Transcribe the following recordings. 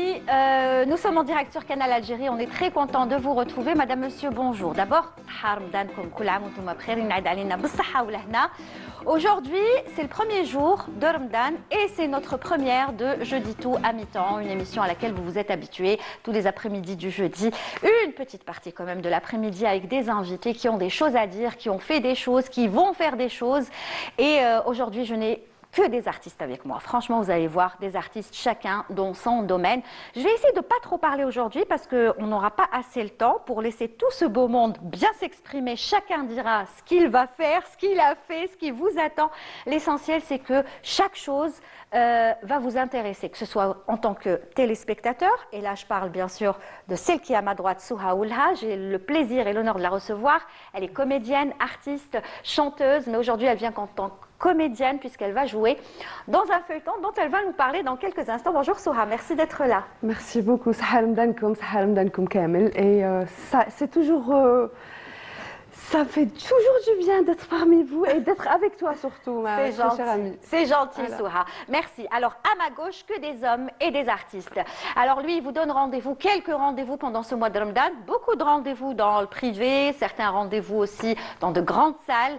amis, nous sommes en direct sur Canal Algérie. On est très content de vous retrouver. Madame, monsieur, bonjour. D'abord, aujourd'hui, c'est le premier jour de Ramadan et c'est notre première de Jeudi Tout à mi-temps, une émission à laquelle vous vous êtes habitués tous les après-midi du jeudi. Une petite partie quand même de l'après-midi avec des invités qui ont des choses à dire, qui ont fait des choses, qui vont faire des choses. Et aujourd'hui, je n'ai que des artistes avec moi. Franchement, vous allez voir, des artistes chacun dans son domaine. Je vais essayer de ne pas trop parler aujourd'hui parce qu'on n'aura pas assez le temps pour laisser tout ce beau monde bien s'exprimer. Chacun dira ce qu'il va faire, ce qu'il a fait, ce qui vous attend. L'essentiel, c'est que chaque chose va vous intéresser, que ce soit en tant que téléspectateur. Et là, je parle bien sûr de celle qui est à ma droite, Souha Oulha. J'ai le plaisir et l'honneur de la recevoir. Elle est comédienne, artiste, chanteuse, mais aujourd'hui, elle vient qu'en tant que comédienne puisqu'elle va jouer dans un feuilleton dont elle va nous parler dans quelques instants. Bonjour Souha, merci d'être là. Merci beaucoup, Sahar Mdankoum Kamel. Et c'est toujours... ça fait toujours du bien d'être parmi vous et d'être avec toi surtout, ma chère amie. C'est gentil, voilà. Souha. Merci. Alors, à ma gauche, que des hommes et des artistes. Alors, lui, il vous donne rendez-vous, quelques rendez-vous pendant ce mois de Ramadan, beaucoup de rendez-vous dans le privé, certains rendez-vous aussi dans de grandes salles.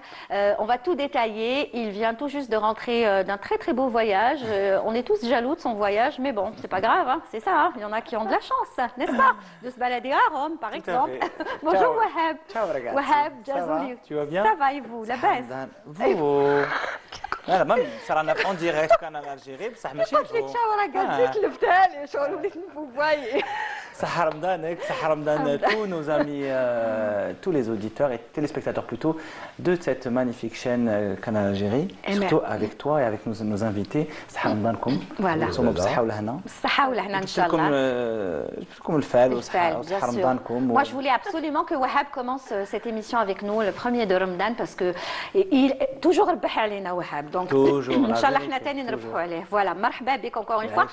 On va tout détailler. Il vient tout juste de rentrer d'un très, très beau voyage. On est tous jaloux de son voyage, mais bon, c'est pas grave, hein, c'est ça. Hein. Il y en a qui ont de la chance, n'est-ce pas, de se balader à Rome, par exemple. Bonjour, Wahab. Ciao, ragazzi. Wahab. Ça va? Tu vas bien? Ça va et vous? La baisse? Vous لا مامي صرنا en direct Canal Algérie بصح ماشي قلت لك شاو راه قالت لك لفتها لي شغل وليت نفوايي صحة رمضان tous nos amis, tous les auditeurs et téléspectateurs plutôt de cette magnifique chaîne Canal Algérie, surtout avec toi et avec nos invités. صحة رمضانكم. Voilà. نصوموا بالصحة والهنا. بالصحة والهنا إن شاء الله. لكم الفال وصحة رمضانكم. Moi, je voulais absolument que Wahab commence cette émission avec nous, le premier de Ramadan, parce que il toujours ربح علينا Wahab. Donc, إن شاء الله إحنا تاني نربحوا عليه. Voilà, مرحبا بك encore une fois.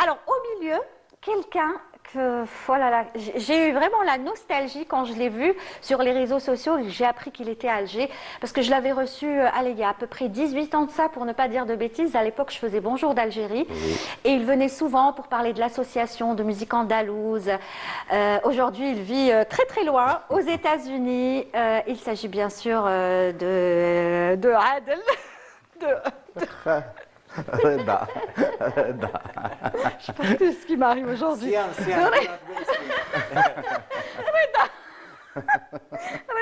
Alors, au milieu, quelqu'un que, voilà, j'ai eu vraiment la nostalgie quand je l'ai vu sur les réseaux sociaux et j'ai appris qu'il était à Alger parce que je l'avais reçu allez, il y a à peu près 18 ans de ça, pour ne pas dire de bêtises. À l'époque, je faisais Bonjour d'Algérie et il venait souvent pour parler de l'association de musique andalouse. Aujourd'hui, il vit très très loin, aux États-Unis. Il s'agit bien sûr de Adel. رضا Je pense que ce qui m'arrive aujourd'hui.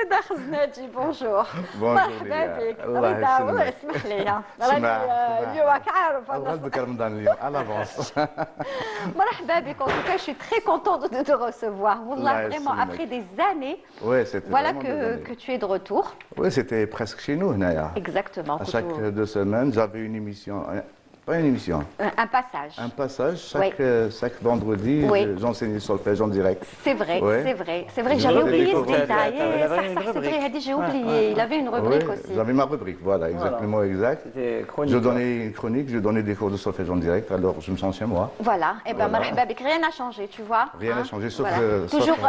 رضا خزناجي بونجور. مرحبا بك رضا والله اسمح لي راني اليوم راك عارف غلبك رمضان اليوم à l'avance. مرحبا بك. En tout cas, je suis très contente de te recevoir. Wallah, vraiment après des années. Ouais, c'était voilà que tu es de retour. Oui, c'était presque chez nous, Naya. Exactement. À chaque 2 semaines, j'avais une émission. Pas une émission. Un passage. Un passage chaque vendredi. J'enseignais le solfège en direct. C'est vrai, c'est vrai. C'est vrai, j'avais oublié ce détail. C'est vrai, j'ai oublié. Il avait une rubrique aussi. J'avais ma rubrique, voilà, exactement exact. Je donnais une chronique, je donnais des cours de solfège en direct, alors je me sens chez moi. Voilà, et bien marhaba bik, rien n'a changé, tu vois. Rien n'a changé, sauf toujours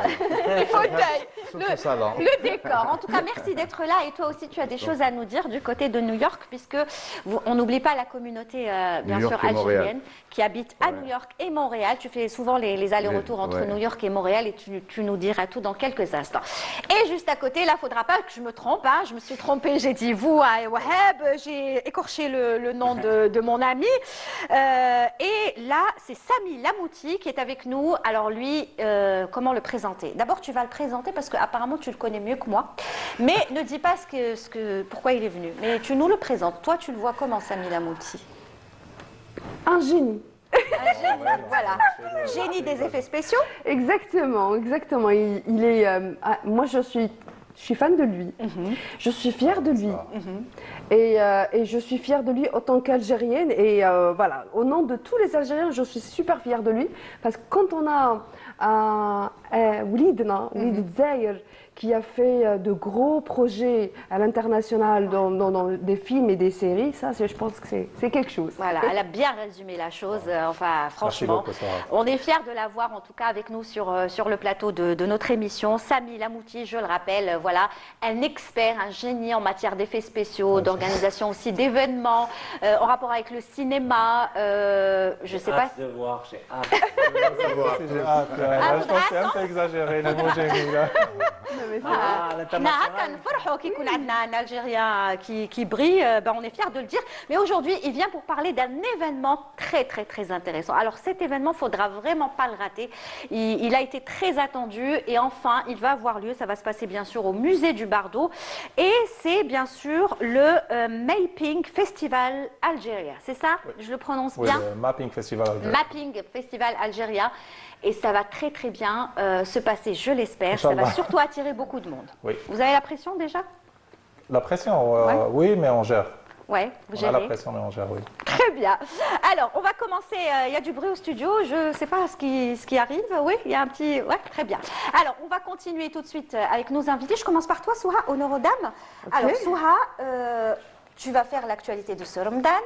les fauteuils, le salon. Le décor. En tout cas, merci d'être là. Et toi aussi, tu as des choses à nous dire du côté de New York, puisque on n'oublie pas la communauté bien sûr algérienne qui habite à New York et Montréal. Tu fais souvent les allers-retours entre New York et Montréal et tu nous diras tout dans quelques instants. Et juste à côté, là, il ne faudra pas que je me trompe. Hein, je me suis trompée, j'ai dit vous à Wahab, j'ai écorché le nom de mon ami. Et là, c'est Sami Lamouti qui est avec nous. Alors lui, comment le présenter? D'abord, tu vas le présenter parce qu'apparemment, tu le connais mieux que moi. Mais ne dis pas pourquoi il est venu. Mais tu nous le présentes. Toi, tu le vois comment, Sami Lamouti? Un génie. Un génie, voilà. Génie des effets spéciaux. Exactement, exactement. Il est. Moi, je suis fan de lui. Je suis fière de lui. Et je suis fière de lui en tant qu'Algérienne. Et voilà, au nom de tous les Algériens, je suis super fière de lui. Parce que quand on a Walidna, Walid Zahir, qui a fait de gros projets à l'international dans des films et des séries, ça, je pense que c'est quelque chose. Voilà, elle a bien résumé la chose. Enfin, franchement, on est fiers de l'avoir en tout cas avec nous sur le plateau de notre émission. Sami Lamouti, je le rappelle, voilà, un expert, un génie en matière d'effets spéciaux, d'organisation aussi d'événements, en rapport avec le cinéma. Je sais pas. De voir, j'ai hâte. Je pense que c'est un peu exagéré le mot Jamila. حنا هكا نفرحوا كي يكون عندنا un Algérien qui brille, ben on est fiers de le dire. Mais aujourd'hui, il vient pour parler d'un événement très intéressant. Alors cet événement, faudra vraiment pas le rater. Il a été très attendu et enfin, il va avoir lieu. Ça va se passer bien sûr au musée du Bardo et c'est bien sûr le Mapping Festival Algérien. C'est ça? Oui. Je le prononce Oui, bien? le Mapping Festival Algérien. Mapping Festival Algérien. Et ça va très bien se passer, je l'espère. Ça va Inch'Allah. surtout attirer beaucoup de monde. Oui. Vous avez la pression déjà? La pression, Ouais. oui, mais on gère. Ouais, vous On a la gérez. pression, mais on gère, oui. Très bien. Alors, on va commencer. Il y a du bruit au studio. Je ne sais pas ce qui arrive. Oui, il y a un petit. Ouais, très bien. Alors, on va continuer tout de suite avec nos invités. Je commence par toi, Souha, honneur aux dames. Ok. Alors, Souha, tu vas faire l'actualité de ce Ramadan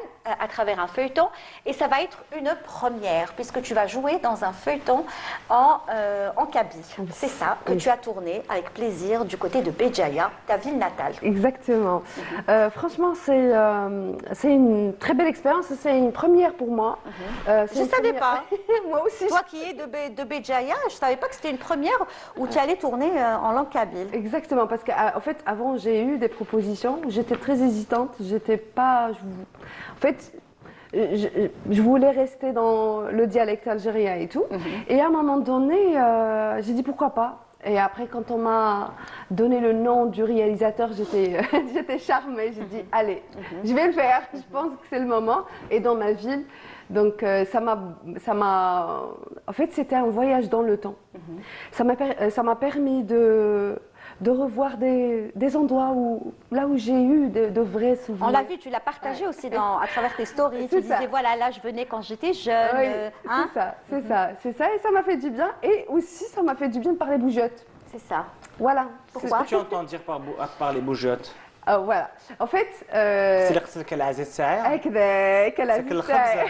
à travers un feuilleton et ça va être une première puisque tu vas jouer dans un feuilleton en Kabylie. C'est ça que tu as tourné avec plaisir du côté de Béjaïa, ta ville natale. Exactement. Franchement, c'est une très belle expérience. C'est une première pour moi. Je ne savais pas. Moi aussi. Toi qui es de Béjaïa, je ne savais pas que c'était une première où tu allais tourner en langue kabyle. Exactement, parce qu'en fait, avant, j'ai eu des propositions. J'étais très hésitante. J'étais pas. En fait, je voulais rester dans le dialecte algérien et tout. Et à un moment donné, j'ai dit pourquoi pas. Et après, quand on m'a donné le nom du réalisateur, j'étais charmée. J'ai dit allez, je vais le faire. Je pense que c'est le moment. Et dans ma ville. Donc ça m'a. En fait, c'était un voyage dans le temps. Ça m'a permis de revoir des endroits là où j'ai eu de vrais souvenirs. On l'a vu, tu l'as partagé aussi à travers tes stories. Tu C'est ça. disais voilà, là je venais quand j'étais jeune. Oui, hein. c'est ça. Et ça m'a fait du bien. Et aussi, ça m'a fait du bien de parler bougeotte. C'est ça. Voilà. Qu'est-ce que tu entends dire par les bougeottes? Voilà. En fait. C'est قصدك العزيز تاعي هكذا تاكل الخبزه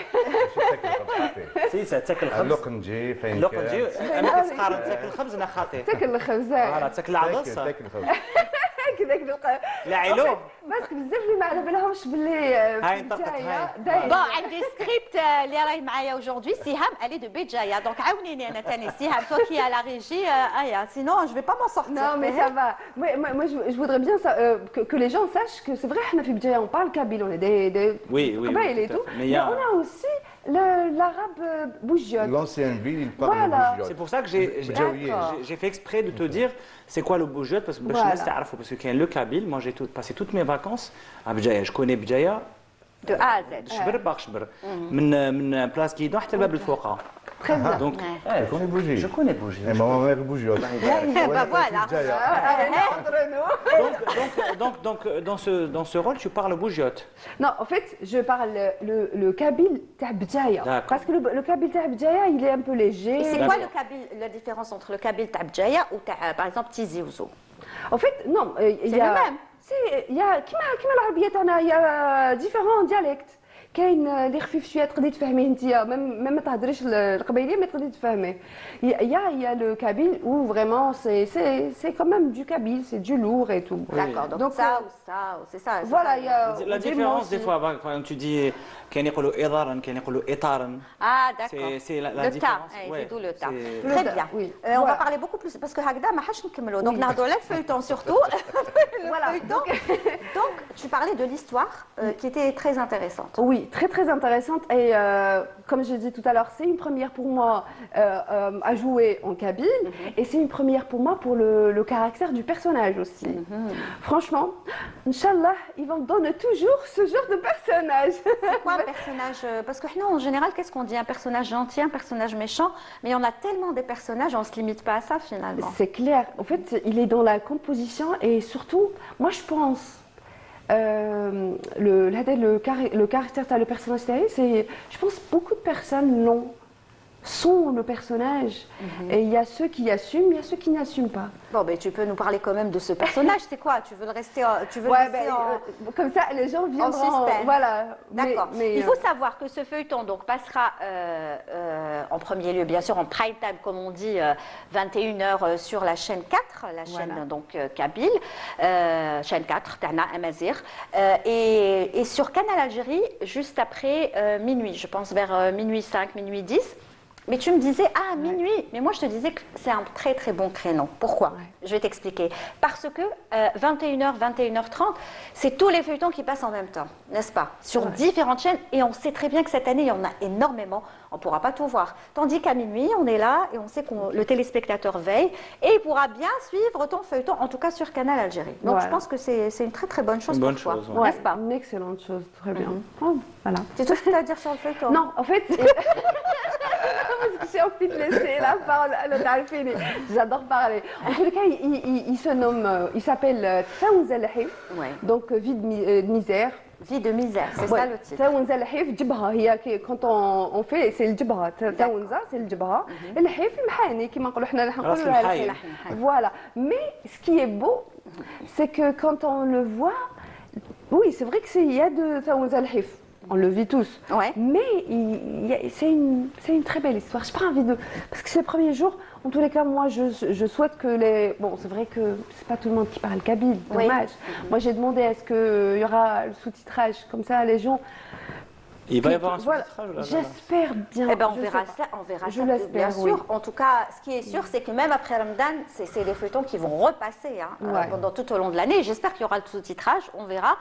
سي تاكل الخبز اللقنجي فين اللقنجي انا كتقارن تاكل الخبز انا خاطي تاكل الخبزة. فوالا تاكل العدس تاكل الخبز هكذاك لا علوم باسكو بزاف اللي ما على بالهمش باللي هاي انطلقت هاي. دايما Bon, عندي سكريبت اللي راهي معايا aujourd'hui. Siham, elle est de Béjaïa. Donc عاونيني انا ثاني Siham, toi qui es à la régie. Aya, sinon je vais pas m'en sortir. Non, mais ça va. Moi, je voudrais bien que les gens sachent que c'est vrai, on parle kabyle, on est des Oui, Kabyles et tout à tout. fait. Mais il y a- on a aussi l'arabe bougiotte. L'ancienne ville, il parle Voilà. de C'est bougeotte. pour ça que D'accord. j'ai fait exprès de te dire c'est quoi le bougeotte parce que باش Voilà. الناس تعرفوا parce que كاين le Kabyle. Moi j'ai passé toutes mes vacances à Béjaïa. Je connais Béjaïa De A à Z. شبر باغ شبر من بلاص كيدون حتى الباب الفوقه. Très bien. Donc Je connais bougie. je connais Bougie. Et ma mère bougeotte. Bah voilà. Donc dans ce rôle tu parles bougeotte. Non, en fait, je parle le kabyle تاع Béjaïa. D'accord. Parce que le kabyle تاع Béjaïa, il est un peu léger. Et c'est quoi le kabyle, la différence entre le kabyle تاع Béjaïa ou par exemple Tizi Ouzou? En fait, non, il y a. le même. Il y a كيما العربية تاعنا il y a différents dialectes. كاين اللي خفيف شويه تقدري تفهميه انت ما تهضريش القبيليه ما تقدري تفهميه. Il y a le kabyle où vraiment c'est quand même du kabyle, c'est du lourd et tout. D'accord, donc ça ou ça, c'est ça. Voilà, il y a La des différence mots des aussi. fois par exemple tu dis كاين يقولوا إضارا كاين يقولوا إطارا. Ah d'accord. C'est la Le différence. tas, Ouais, c'est d'où le tas. c'est- Très Le tas, bien. oui. On va Voilà. parler beaucoup plus parce que Hagda ma hache nkemlo. Donc نهضروا على الفeuilleton surtout. Le Voilà. feuilleton. Donc tu parlais de l'histoire qui était très intéressante. Oui, très très intéressante et comme j'ai dit tout à l'heure, c'est une première pour moi à jouer en kabyle et c'est une première pour moi pour le caractère du personnage aussi. Franchement, Inch'Allah, ils vont me donner toujours ce genre de personnage. C'est quoi un personnage parce que nous en général qu'est-ce qu'on dit, un personnage gentil, un personnage méchant, mais on a tellement des personnages, on se limite pas à ça finalement. C'est clair. En fait, il est dans la composition et surtout, moi je pense. Le caractère, le personnage, je pense que beaucoup de personnes sont le personnage. Et il y a ceux qui assument, il y a ceux qui n'assument pas. Bon, ben tu peux nous parler quand même de ce personnage. C'est quoi? Tu veux le rester, tu veux le Ouais, laisser comme ça, les gens viendront. suspense. Voilà. D'accord. Mais, Il faut savoir que ce feuilleton donc, passera en premier lieu, bien sûr, en prime time, comme on dit, 21h sur la chaîne 4, la chaîne donc Kabyle, chaîne 4, Tana Amazir, et sur Canal Algérie, juste après minuit, je pense vers minuit 5, minuit 10. Mais tu me disais, à minuit. Mais moi, je te disais que c'est un très, très bon créneau. Pourquoi? Je vais t'expliquer. Parce que 21h, 21h30, c'est tous les feuilletons qui passent en même temps, n'est-ce pas? Sur différentes chaînes. Et on sait très bien que cette année, il y en a énormément. On ne pourra pas tout voir. Tandis qu'à minuit, on est là et on sait que le téléspectateur veille et il pourra bien suivre ton feuilleton, en tout cas sur Canal Algérie. Donc, je pense que c'est une très, très bonne chose pour toi, n'est-ce pas? Une excellente chose, très bien. Oh, voilà. C'est tout ce que tu as à dire sur le feuilleton? Non, en fait... Parce que j'ai envie de laisser la parole à notre Alfini. J'adore parler. En tout cas, il se nomme, il s'appelle Taouz El-Hif, donc vie de misère. Vie de misère, c'est ça le titre. Taouz El-Hif, Djibra, quand on fait, c'est le Djibra. Taouza, c'est le Djibra. Et le Hif, le Mahani, qui m'appelle le Voilà. Mais ce qui est beau, c'est que quand on le voit, oui, c'est vrai qu'il y a de Taouz El-Hif. On le vit tous. Mais c'est une très belle histoire. Je n'ai pas envie de... Parce que c'est le premier jour. En tous les cas, moi, je souhaite que les... Bon, c'est vrai que c'est pas tout le monde qui parle kabyle. Dommage. Moi, j'ai demandé est-ce qu'il y aura le sous-titrage. Comme ça, les gens... Il va y avoir un sous-titrage? J'espère bien. Eh ben, on verra ça, je l'espère, bien sûr. En tout cas, ce qui est sûr, c'est que même après Ramadan, c'est des feuilletons qui vont repasser pendant tout au long de l'année. J'espère qu'il y aura le sous-titrage, on verra.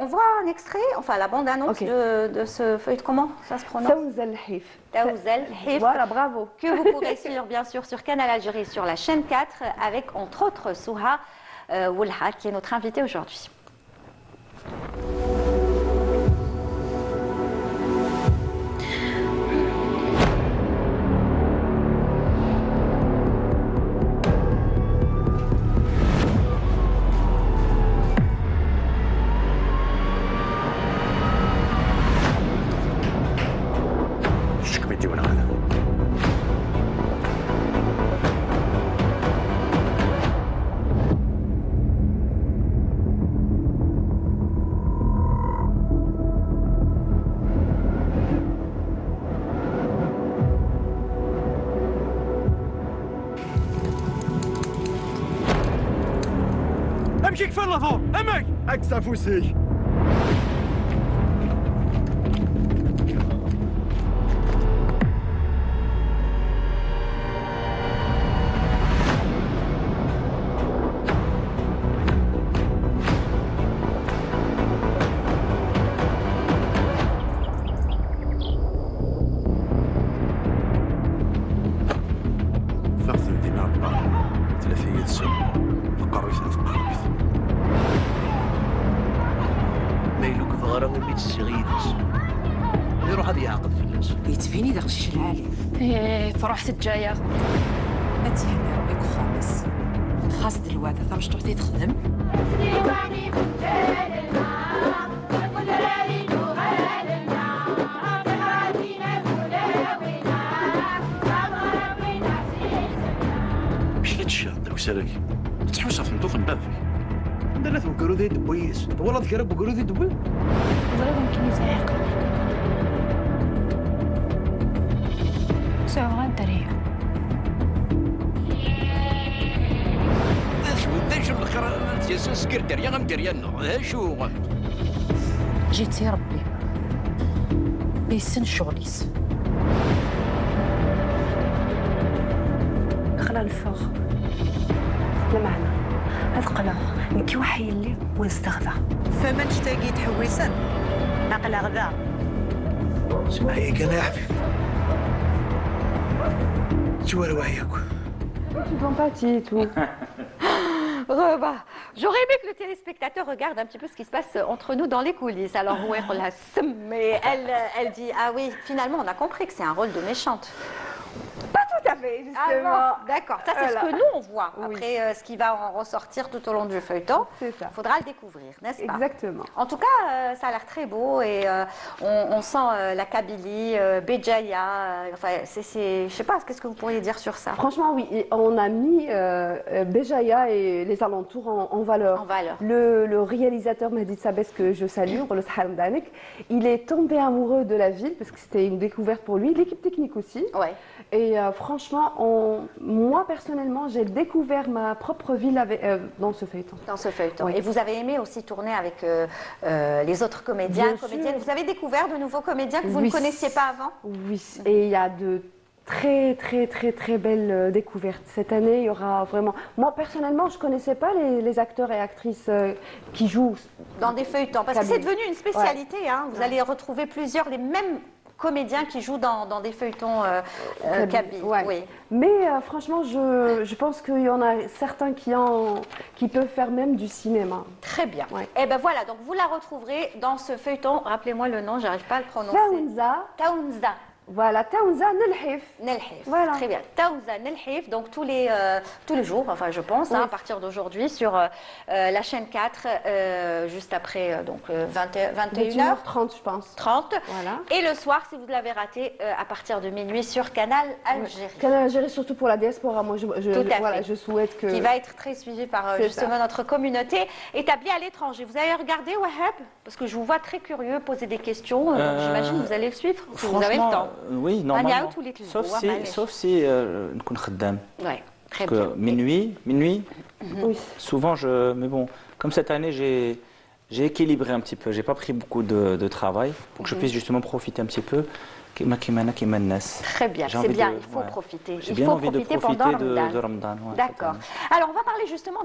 On voit un extrait, enfin la bande-annonce de ce feuilleton. Comment ça se prononce? Taouz El-Hif. Taouz El-Hif. Voilà, bravo. Que vous pourrez suivre, bien sûr, sur Canal Algérie, sur la chaîne 4, avec entre autres Souha Woulha, qui est notre invitée aujourd'hui. امشي كفر لفوق امك اكسى فوسي ثلاثة دينار بار 300 سنة ميلوك فغرة وبيت السغيدس يروح هذا يعقد في الناس يتفيني داك الشيء العالي ايه فرحت الجاية ما تهمي ربك خالص خاص دلوقتي باش تعطي تخدم مش لتشاد داك سالك تحوسها في نطوف البافي درت بقرودي دبويس والله ذكر بقرودي دبويس ضرب يمكن يزعق سوى غندري شو الاخر جالس سكرتير يا غندير يا نو شو جيتي ربي بيسن شغليس خلا الفخ لا معنى هاد قلا نكي وحي اللي ويستغذى فمن تشتاقي تحويسن نقل غذا اسمعي كان يا حبيبي شو روايك Sympathie et tout. J'aurais aimé que le téléspectateur regarde un petit peu ce qui se passe entre nous dans les coulisses. Alors, mais elle dit, ah oui, finalement, on a compris que c'est un rôle de méchante. Pas tout à fait, justement. Ah non, d'accord, ça c'est ce que nous on voit. Après, ce qui va en ressortir tout au long du feuilleton, il faudra le découvrir, n'est-ce pas? Exactement. En tout cas, ça a l'air très beau et on sent la Kabylie, Béjaïa, enfin, je sais pas, qu'est-ce que vous pourriez dire sur ça? Franchement, oui, et on a mis Béjaïa et les alentours en valeur. En valeur. Le réalisateur Mahdi Sabes, que je salue, il est tombé amoureux de la ville parce que c'était une découverte pour lui, l'équipe technique aussi. Ouais. Et franchement, moi personnellement, j'ai découvert ma propre ville dans ce feuilleton. Dans ce feuilleton. Oui. Et vous avez aimé aussi tourner avec les autres comédiens, comédiennes. Vous avez découvert de nouveaux comédiens que vous ne connaissiez pas avant? Oui, et il y a de très, très, très, très belle découverte. Cette année, il y aura vraiment... Moi, personnellement, je ne connaissais pas les acteurs et actrices qui jouent Dans des feuilletons, parce que c'est Kabyle. devenu une spécialité. Hein. Vous allez retrouver les mêmes comédiens qui jouent dans des feuilletons kabyles. Ouais. Oui. Mais franchement, je pense qu'il y en a certains qui peuvent faire même du cinéma. Très bien. Ouais. Et ben voilà, donc vous la retrouverez dans ce feuilleton. Rappelez-moi le nom, j'arrive pas à le prononcer. Taounza, Taounza. voilà, Taounza Nelhif. Nelhif. Voilà. Très bien. Taounza Nelhif, donc tous les jours, enfin je pense, Oui. hein, à partir d'aujourd'hui, sur la chaîne 4, juste après 21h30. 21h30, je pense. Voilà. Et le soir, si vous l'avez raté, à partir de minuit sur Canal Algérie. Canal Algérie, surtout pour la diaspora. Moi, Tout à voilà, fait. je souhaite que... Qui va être très suivi par C'est justement ça. notre communauté établie à l'étranger. vous avez regardé Wahab? Parce que je vous vois très curieux, poser des questions. Donc j'imagine que vous allez le suivre, si vous avez le temps. Oui, Maniaou normalement. tous les clés. Sauf si نكون خدام. Ouais, très Parce bien. que minuit, Oui. souvent mais bon, comme cette année j'ai équilibré un petit peu, j'ai pas pris beaucoup de travail pour que je puisse justement profiter un petit peu. Très bien, J'ai c'est envie bien, de- il faut ouais. profiter. J'ai Il bien faut envie de profiter profiter pendant de Ramadan. Ramadan. ouais, cette D'accord. année. Alors, on va parler justement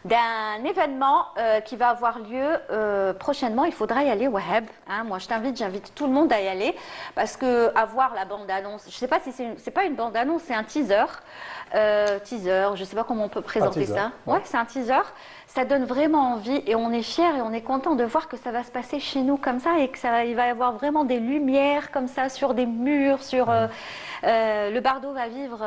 d'un événement qui va avoir lieu prochainement. Il faudra y aller, Wahab. Hein, moi, j'invite tout le monde à y aller parce que avoir la bande-annonce, je ne sais pas si c'est pas une bande-annonce, c'est un teaser. Je ne sais pas comment on peut présenter teaser, ça. ouais. Ouais, c'est un teaser. Ça donne vraiment envie et on est fiers et on est content de voir que ça va se passer chez nous comme ça et il va y avoir vraiment des lumières comme ça sur des murs, le Bardo va vivre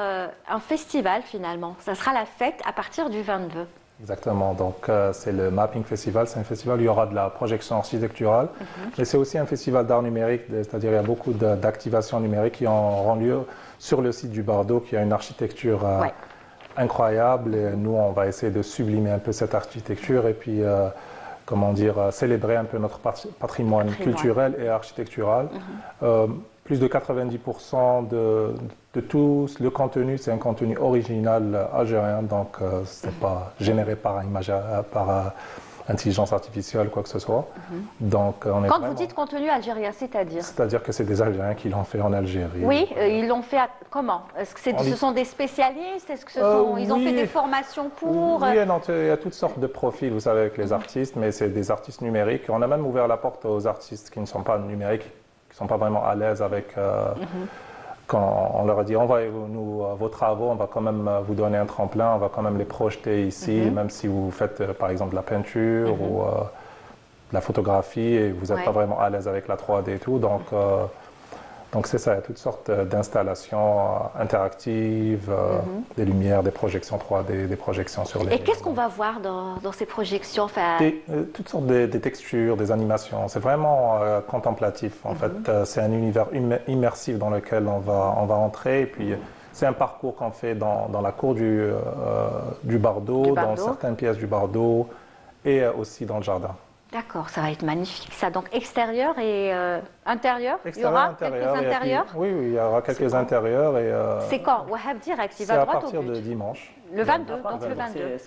un festival finalement. Ça sera la fête à partir du 22. Exactement, donc c'est le Mapping Festival, c'est un festival où il y aura de la projection architecturale, mais c'est aussi un festival d'art numérique, c'est-à-dire il y a beaucoup d'activations numériques qui auront lieu sur le site du Bardo, qui a une architecture Ouais. incroyable, et nous on va essayer de sublimer un peu cette architecture et puis, célébrer un peu notre patrimoine culturel et architectural. Plus de 90% de tout le contenu, c'est un contenu original algérien, donc c'est pas généré par intelligence artificielle, quoi que ce soit. Donc, on est Quand vraiment- vous dites contenu algérien, c'est-à-dire? C'est-à-dire que c'est des Algériens qui l'ont fait en Algérie. Oui, ils l'ont fait comment? Est-ce que ce sont des spécialistes? Est-ce que ils ont oui. fait des formations pour? Oui, et non, il y a toutes sortes de profils, vous savez, avec les artistes, mais c'est des artistes numériques. On a même ouvert la porte aux artistes qui ne sont pas numériques, qui ne sont pas vraiment à l'aise avec... Quand on leur a dit, envoyez-nous vos travaux, on va quand même vous donner un tremplin, on va quand même les projeter ici, même si vous faites par exemple de la peinture ou de la photographie et vous n'êtes Ouais. pas vraiment à l'aise avec la 3D et tout. Donc c'est ça, il y a toutes sortes d'installations interactives, des lumières, des projections 3D, des projections sur les... Et qu'est-ce qu'on va voir dans ces projections? Enfin, Toutes sortes des textures, des animations. C'est vraiment contemplatif. En fait, c'est un univers immersif dans lequel on va entrer. Et puis, c'est un parcours qu'on fait dans la cour du Bardo, dans certaines pièces du Bardo et aussi dans le jardin. D'accord, ça va être magnifique ça. Donc extérieur et intérieur? Il y Extérieur, aura intérieur, quelques et puis- intérieurs? oui, il y aura quelques intérieurs. Et, C'est quand? Wahab direct, il c'est va à droit au partir de but. dimanche. Le 22, donc le 22.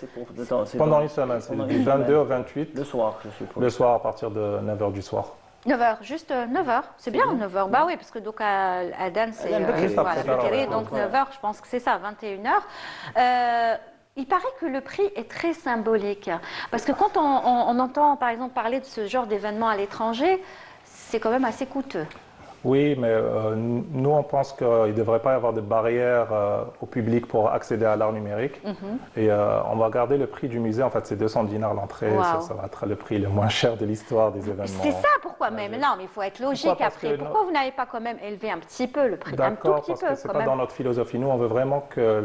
Pendant une semaine, c'est du 22 au 28. Le soir, je suppose. Le soir, à partir de 9h du soir. 9h, juste 9h, c'est bien 9h. Bah oui, parce que donc à Dan, c'est Adan Bekri, voilà, c'est ça, Bekri, ouais. donc 9h, je pense que c'est ça, 21h. Il paraît que le prix est très symbolique. Parce que quand on entend, par exemple, parler de ce genre d'événement à l'étranger, c'est quand même assez coûteux. Oui, mais nous, on pense qu'il ne devrait pas y avoir de barrière au public pour accéder à l'art numérique. Et on va garder le prix du musée. En fait, c'est 200 dinars l'entrée. Wow. Ça va être le prix le moins cher de l'histoire des événements. C'est ça, pourquoi même? Non, mais il faut être logique Pourquoi? Parce après. que Pourquoi vous n'avez pas quand même élevé un petit peu le prix? Un tout D'accord, petit parce peu que ce n'est quand pas même. dans notre philosophie. Nous, on veut vraiment que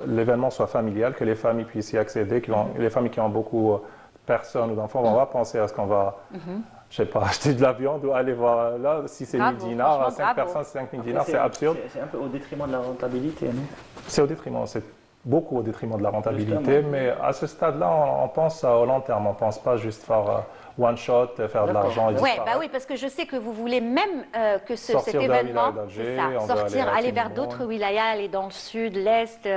l'événement soit familial, que les familles puissent y accéder, les familles qui ont beaucoup de personnes ou d'enfants vont pas penser à ce qu'on va... Je sais pas, acheter de la viande ou aller voir là, si c'est 1000 Bravo, dinars, franchement, 5 bravo. personnes, 5000 dinars, c'est absurde. C'est un peu au détriment de la rentabilité, non? C'est au détriment, c'est beaucoup au détriment de la rentabilité, Justement. mais à ce stade-là, on pense au long terme, on ne pense pas juste faire one shot, faire de l'argent et Ouais, disparaître. bah oui, parce que je sais que vous voulez même que cet Sortir de la événement, wilaya d'Alger, c'est ça, on veut sortir, aller à aller vers Timor. d'autres wilayas, aller dans le sud, l'est,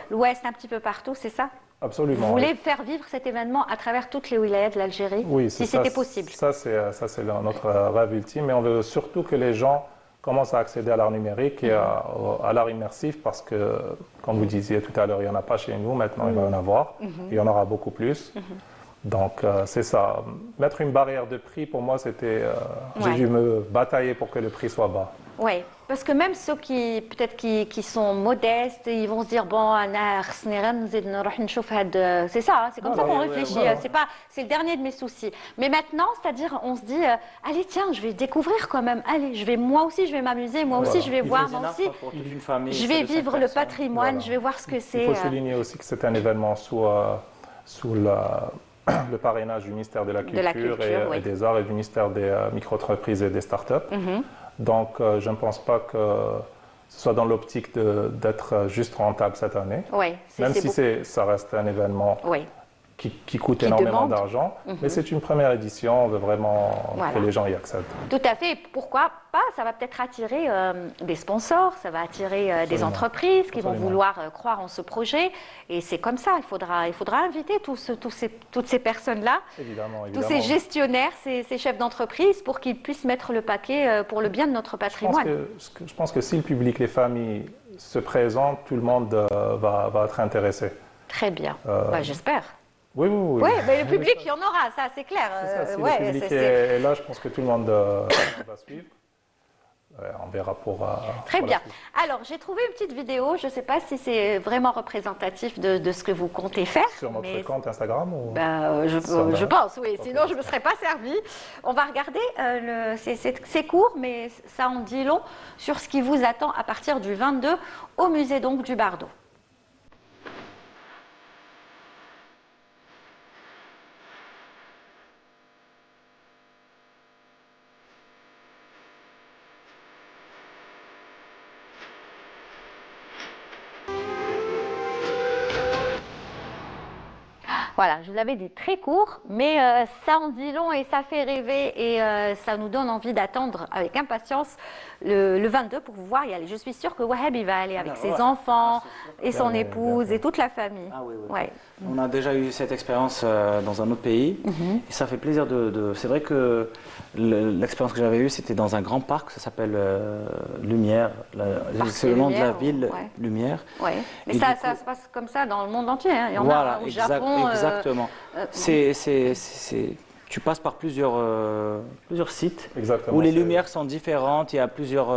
l'ouest, un petit peu partout, c'est ça? Absolument. Vous oui. voulez faire vivre cet événement à travers toutes les wilayas de l'Algérie, Oui, c'est si ça, c'était possible. Ça, c'est notre rêve ultime, mais on veut surtout que les gens commencent à accéder à l'art numérique et à l'art immersif parce que, comme vous disiez tout à l'heure, il n'y en a pas chez nous, maintenant il va y en avoir, il y en aura beaucoup plus. Donc c'est ça, mettre une barrière de prix pour moi c'était, j'ai dû me batailler pour que le prix soit bas. Oui, parce que même ceux qui peut-être qui sont modestes, ils vont se dire bon, c'est ça, hein, c'est comme ça qu'on réfléchit. C'est le dernier de mes soucis. Mais maintenant, c'est-à-dire, on se dit, allez tiens, je vais découvrir quand même. Allez, moi aussi, je vais m'amuser, moi aussi, je vais voir, moi aussi, je vais vivre le patrimoine, je vais voir ce que c'est. Il faut souligner aussi que c'est un événement sous le parrainage du ministère de la Culture, et des Arts et du ministère des micro-entreprises et des startups. Donc, je ne pense pas que ce soit dans l'optique d'être juste rentable cette année. Même si ça reste un événement qui coûte énormément d'argent. Mais c'est une première édition, on veut vraiment que les gens y accèdent. Tout à fait. Pourquoi pas? Ça va peut-être attirer des sponsors, ça va attirer des entreprises qui vont vouloir croire en ce projet. Et c'est comme ça, il faudra inviter toutes ces personnes-là, tous ces gestionnaires, ces chefs d'entreprise, pour qu'ils puissent mettre le paquet pour le bien de notre patrimoine. Je pense que si le public, les familles se présentent, tout le monde va être intéressé. Très bien, j'espère. Oui. Oui, mais le public, il y en aura, ça c'est clair. Si le public est là, je pense que tout le monde va suivre. On verra pour... Très bien. Alors, j'ai trouvé une petite vidéo, je ne sais pas si c'est vraiment représentatif de ce que vous comptez faire. Sur notre compte Instagram ou... Je pense, oui, sinon je ne me serais pas servie. On va regarder, c'est court, mais ça en dit long sur ce qui vous attend à partir du 22 au musée donc du Bardo. Voilà, je vous l'avais dit très court, mais ça en dit long et ça fait rêver et ça nous donne envie d'attendre avec impatience le 22 pour vous voir y aller. Je suis sûre que Wahab il va aller avec ses enfants et son épouse et toute la famille. Ah oui. On a déjà eu cette expérience dans un autre pays et ça fait plaisir C'est vrai que l'expérience que j'avais eue, c'était dans un grand parc, ça s'appelle Lumière. C'est le nom de la ville, Lumière. Mais ça se passe comme ça dans le monde entier. Hein. Il y en a au Japon. Exactement. Tu passes par plusieurs sites où les lumières sont différentes, il y a plusieurs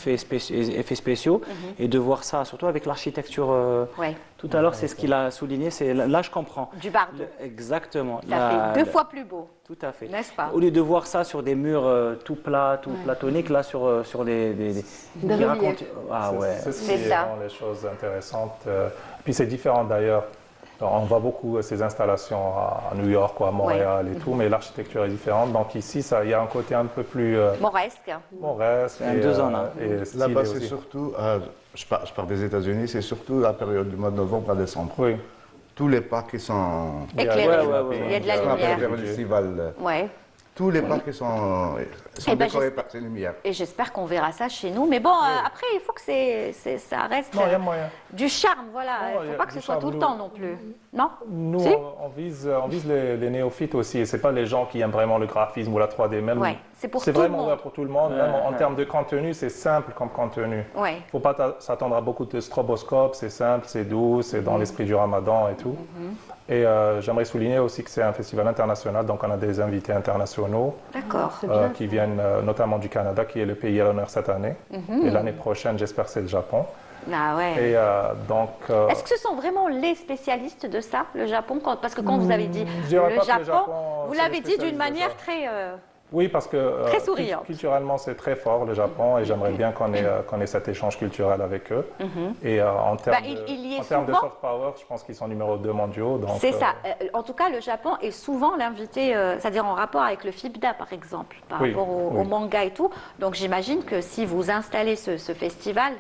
effets spéciaux. Et de voir ça, surtout avec l'architecture, tout à l'heure, c'est ce qu'il a souligné, là je comprends. Du Bardo. Exactement. Ça fait 2 fois plus beau. Tout à fait. N'est-ce pas? Au lieu de voir ça sur des murs tout plats, tout platoniques, là sur des qui racontent. C'est ce qui rend les choses intéressantes. Puis c'est différent d'ailleurs. On voit beaucoup ces installations à New York ou à Montréal et tout, mais l'architecture est différente. Donc ici, il y a un côté un peu plus... Mauresque. Là-bas, c'est surtout... je pars des États-Unis, c'est surtout la période du mois de novembre à décembre. Oui. Tous les parcs sont... éclairés. Il y a de la lumière. Tous les parcs sont décorés par ces lumières. Et j'espère qu'on verra ça chez nous. Mais bon, après, il faut que ça reste du charme. Voilà. Il ne faut pas que ce soit tout le temps non plus. Non? Nous, on vise les néophytes aussi. Et ce n'est pas les gens qui aiment vraiment le graphisme ou la 3D. Même, c'est vraiment ouvert pour tout le monde. Même en termes de contenu, c'est simple comme contenu. Il ne faut pas s'attendre à beaucoup de stroboscopes. C'est simple, c'est doux, c'est dans l'esprit du ramadan et tout. Et j'aimerais souligner aussi que c'est un festival international, donc on a des invités internationaux qui viennent notamment du Canada, qui est le pays à l'honneur cette année. Et l'année prochaine, j'espère que c'est le Japon. Et est-ce que ce sont vraiment les spécialistes de ça, le Japon? Parce que quand vous avez dit le Japon, vous l'avez dit d'une manière très... Oui, parce que très souriante. Culturellement, c'est très fort, le Japon, et j'aimerais bien qu'on ait cet échange culturel avec eux. Et en termes de soft power, je pense qu'ils sont numéro 2 mondiaux. C'est ça. En tout cas, le Japon est souvent l'invité, c'est-à-dire en rapport avec le FIBDA, par exemple, par rapport au manga et tout. Donc j'imagine que si vous installez ce festival,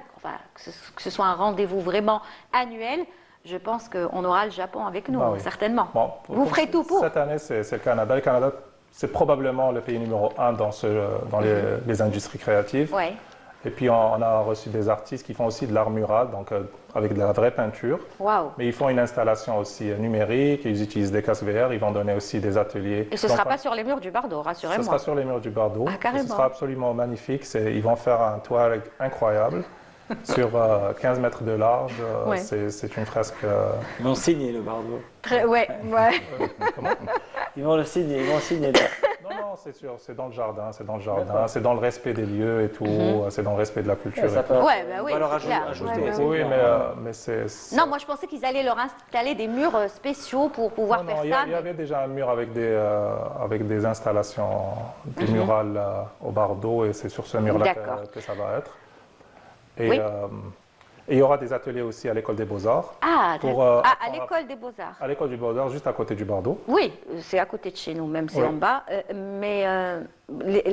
que ce soit un rendez-vous vraiment annuel, je pense qu'on aura le Japon avec nous, certainement. Bon, vous ferez tout pour. Cette année, c'est le Canada. Le Canada, c'est probablement le pays numéro 1 dans les industries créatives. Et puis on a reçu des artistes qui font aussi de l'art mural, donc avec de la vraie peinture. Waouh. Mais ils font une installation aussi numérique, ils utilisent des casques VR, ils vont donner aussi des ateliers. Et ce ne Donc, sera pas sur les murs du Bardo, rassurez-moi. Ce sera sur les murs du Bardo. Ah, carrément. Ce sera absolument magnifique. Ils vont faire un toit incroyable sur 15 mètres de large. Ouais. C'est une fresque. Ils vont signer le Bardo. Ouais. Comment Ils vont le signer, ils vont signer. Non, c'est sûr, c'est dans le jardin, c'est dans le respect des lieux et tout, c'est dans le respect de la culture. Ça et tout. peut, Ouais, bah on oui, va leur c'est clair. ajouter. Ouais, c'est Oui, clair. mais c'est. Non, moi je pensais qu'ils allaient leur installer des murs spéciaux pour pouvoir Non, faire il ça. y avait déjà un mur avec des installations, des murales au Bardo, et c'est sur ce mur-là D'accord. que ça va être. Et, Oui. et il y aura des ateliers aussi à l'école des Beaux-Arts. Ah, Pour, d'accord. À apprendre l'école des Beaux-Arts. À l'école du Beaux-Arts, juste à côté du Bardo. Oui, c'est à côté de chez nous, même c'est Oui. en bas. Mais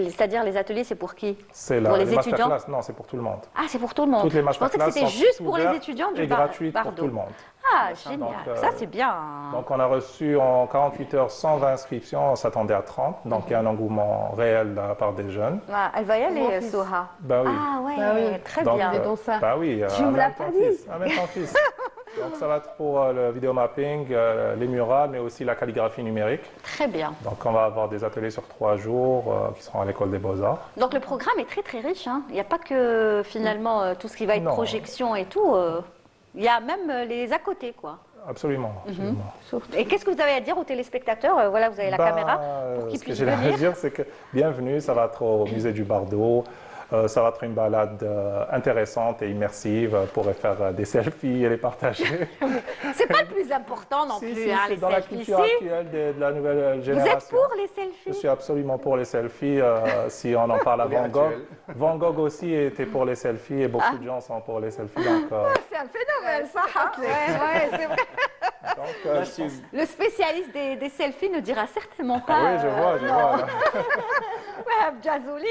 c'est-à-dire les ateliers, c'est pour qui? C'est Pour les les étudiants? masterclass. Non, c'est pour tout le monde. Ah, c'est pour tout le monde. Toutes les Je pensais que masterclass c'était sont juste pour les ouvertes étudiants du et gratuites pour Bardo. tout le monde. Ah, génial. Donc, Ça, c'est bien. Donc on a reçu en 48 heures 120 inscriptions, on s'attendait à 30, donc il y a un engouement réel de la part des jeunes. Ah, elle va y aller, Mon fils. Soha. Bah oui. Ah ouais, Bah oui. très Donc, bien. Et donc ça. Bah oui, Tu me l'as pas dit. En même temps fils. Donc ça va être pour le vidéomapping, les murales, mais aussi la calligraphie numérique. Très bien. Donc on va avoir des ateliers sur 3 jours qui seront à l'école des Beaux-Arts. Donc le programme est très très riche. Hein. Il n'y a pas que finalement tout ce qui va être Non. projection et tout. Il y a même les à côté, quoi. Absolument. absolument. Et qu'est-ce que vous avez à dire aux téléspectateurs? Voilà, vous avez la caméra pour qu'ils Ce que puissent j'ai à venir. dire, c'est que bienvenue, ça va être au musée du Bardo. Ça va être une balade intéressante et immersive. On pourrait faire des selfies et les partager. C'est pas le plus important non Si, plus, si, hein, c'est les dans la selfies. culture actuelle de la nouvelle Vous génération. êtes pour les Je selfies? suis absolument pour les selfies. Si on en parle à Les Van Gogh. actuels. Van Gogh aussi était pour les selfies et beaucoup de gens sont pour les selfies. Donc, C'est un phénomène, ça. Hein. Ouais, c'est vrai. donc, Le spécialiste des selfies ne dira certainement pas. oui, je vois. Là. Ouais, Jazouli,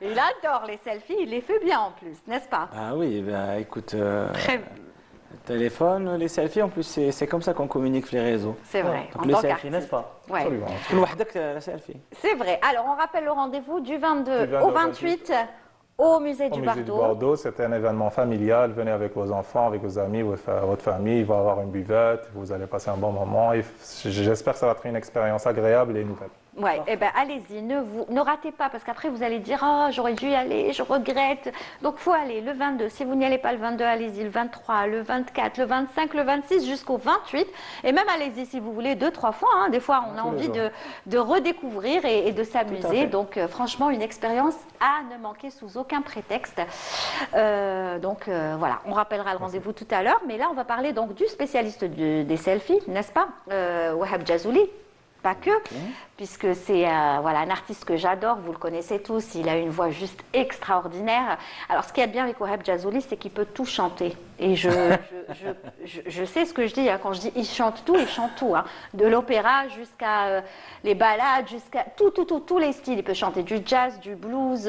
il adore les selfies, il les fait bien en plus, n'est-ce pas? Ah oui, bah, écoute, Très- téléphone, les selfies, en plus, c'est comme ça qu'on communique sur les réseaux. C'est vrai. Donc en les tant selfies, qu'artiste. n'est-ce pas? Ouais. Absolument. كل وحدك la selfie. C'est vrai. Alors, on rappelle le rendez-vous du 22 Du 22 au 28 au musée Au du musée du Bardo. Bordeaux, c'est un événement familial. Venez avec vos enfants, avec vos amis, votre famille. Il va y avoir une buvette. Vous allez passer un bon moment. Et j'espère que ça va être une expérience agréable et nouvelle. Ouais, eh ben allez-y, ne ratez pas parce qu'après vous allez dire ah j'aurais dû y aller, je regrette. Donc faut aller le 22. Si vous n'y allez pas le 22, allez-y le 23, le 24, le 25, le 26 jusqu'au 28. Et même allez-y si vous voulez 2-3 fois. Hein. Des fois on a Tous les envie jours. de redécouvrir et de s'amuser. fait. Donc franchement une expérience à ne manquer sous aucun prétexte. Voilà, on rappellera le rendez-vous tout à l'heure. Mais là on va parler donc du spécialiste des selfies, n'est-ce pas, Wahab Jazouli. Pas que, puisque c'est voilà, un artiste que j'adore, vous le connaissez tous, il a une voix juste extraordinaire. Alors ce qu'il y a de bien avec Wahab Jazouli, c'est qu'il peut tout chanter. Et je sais ce que je dis, hein. Quand je dis il chante tout. Hein. De l'opéra jusqu'à les ballades, jusqu'à tous les styles. Il peut chanter du jazz, du blues,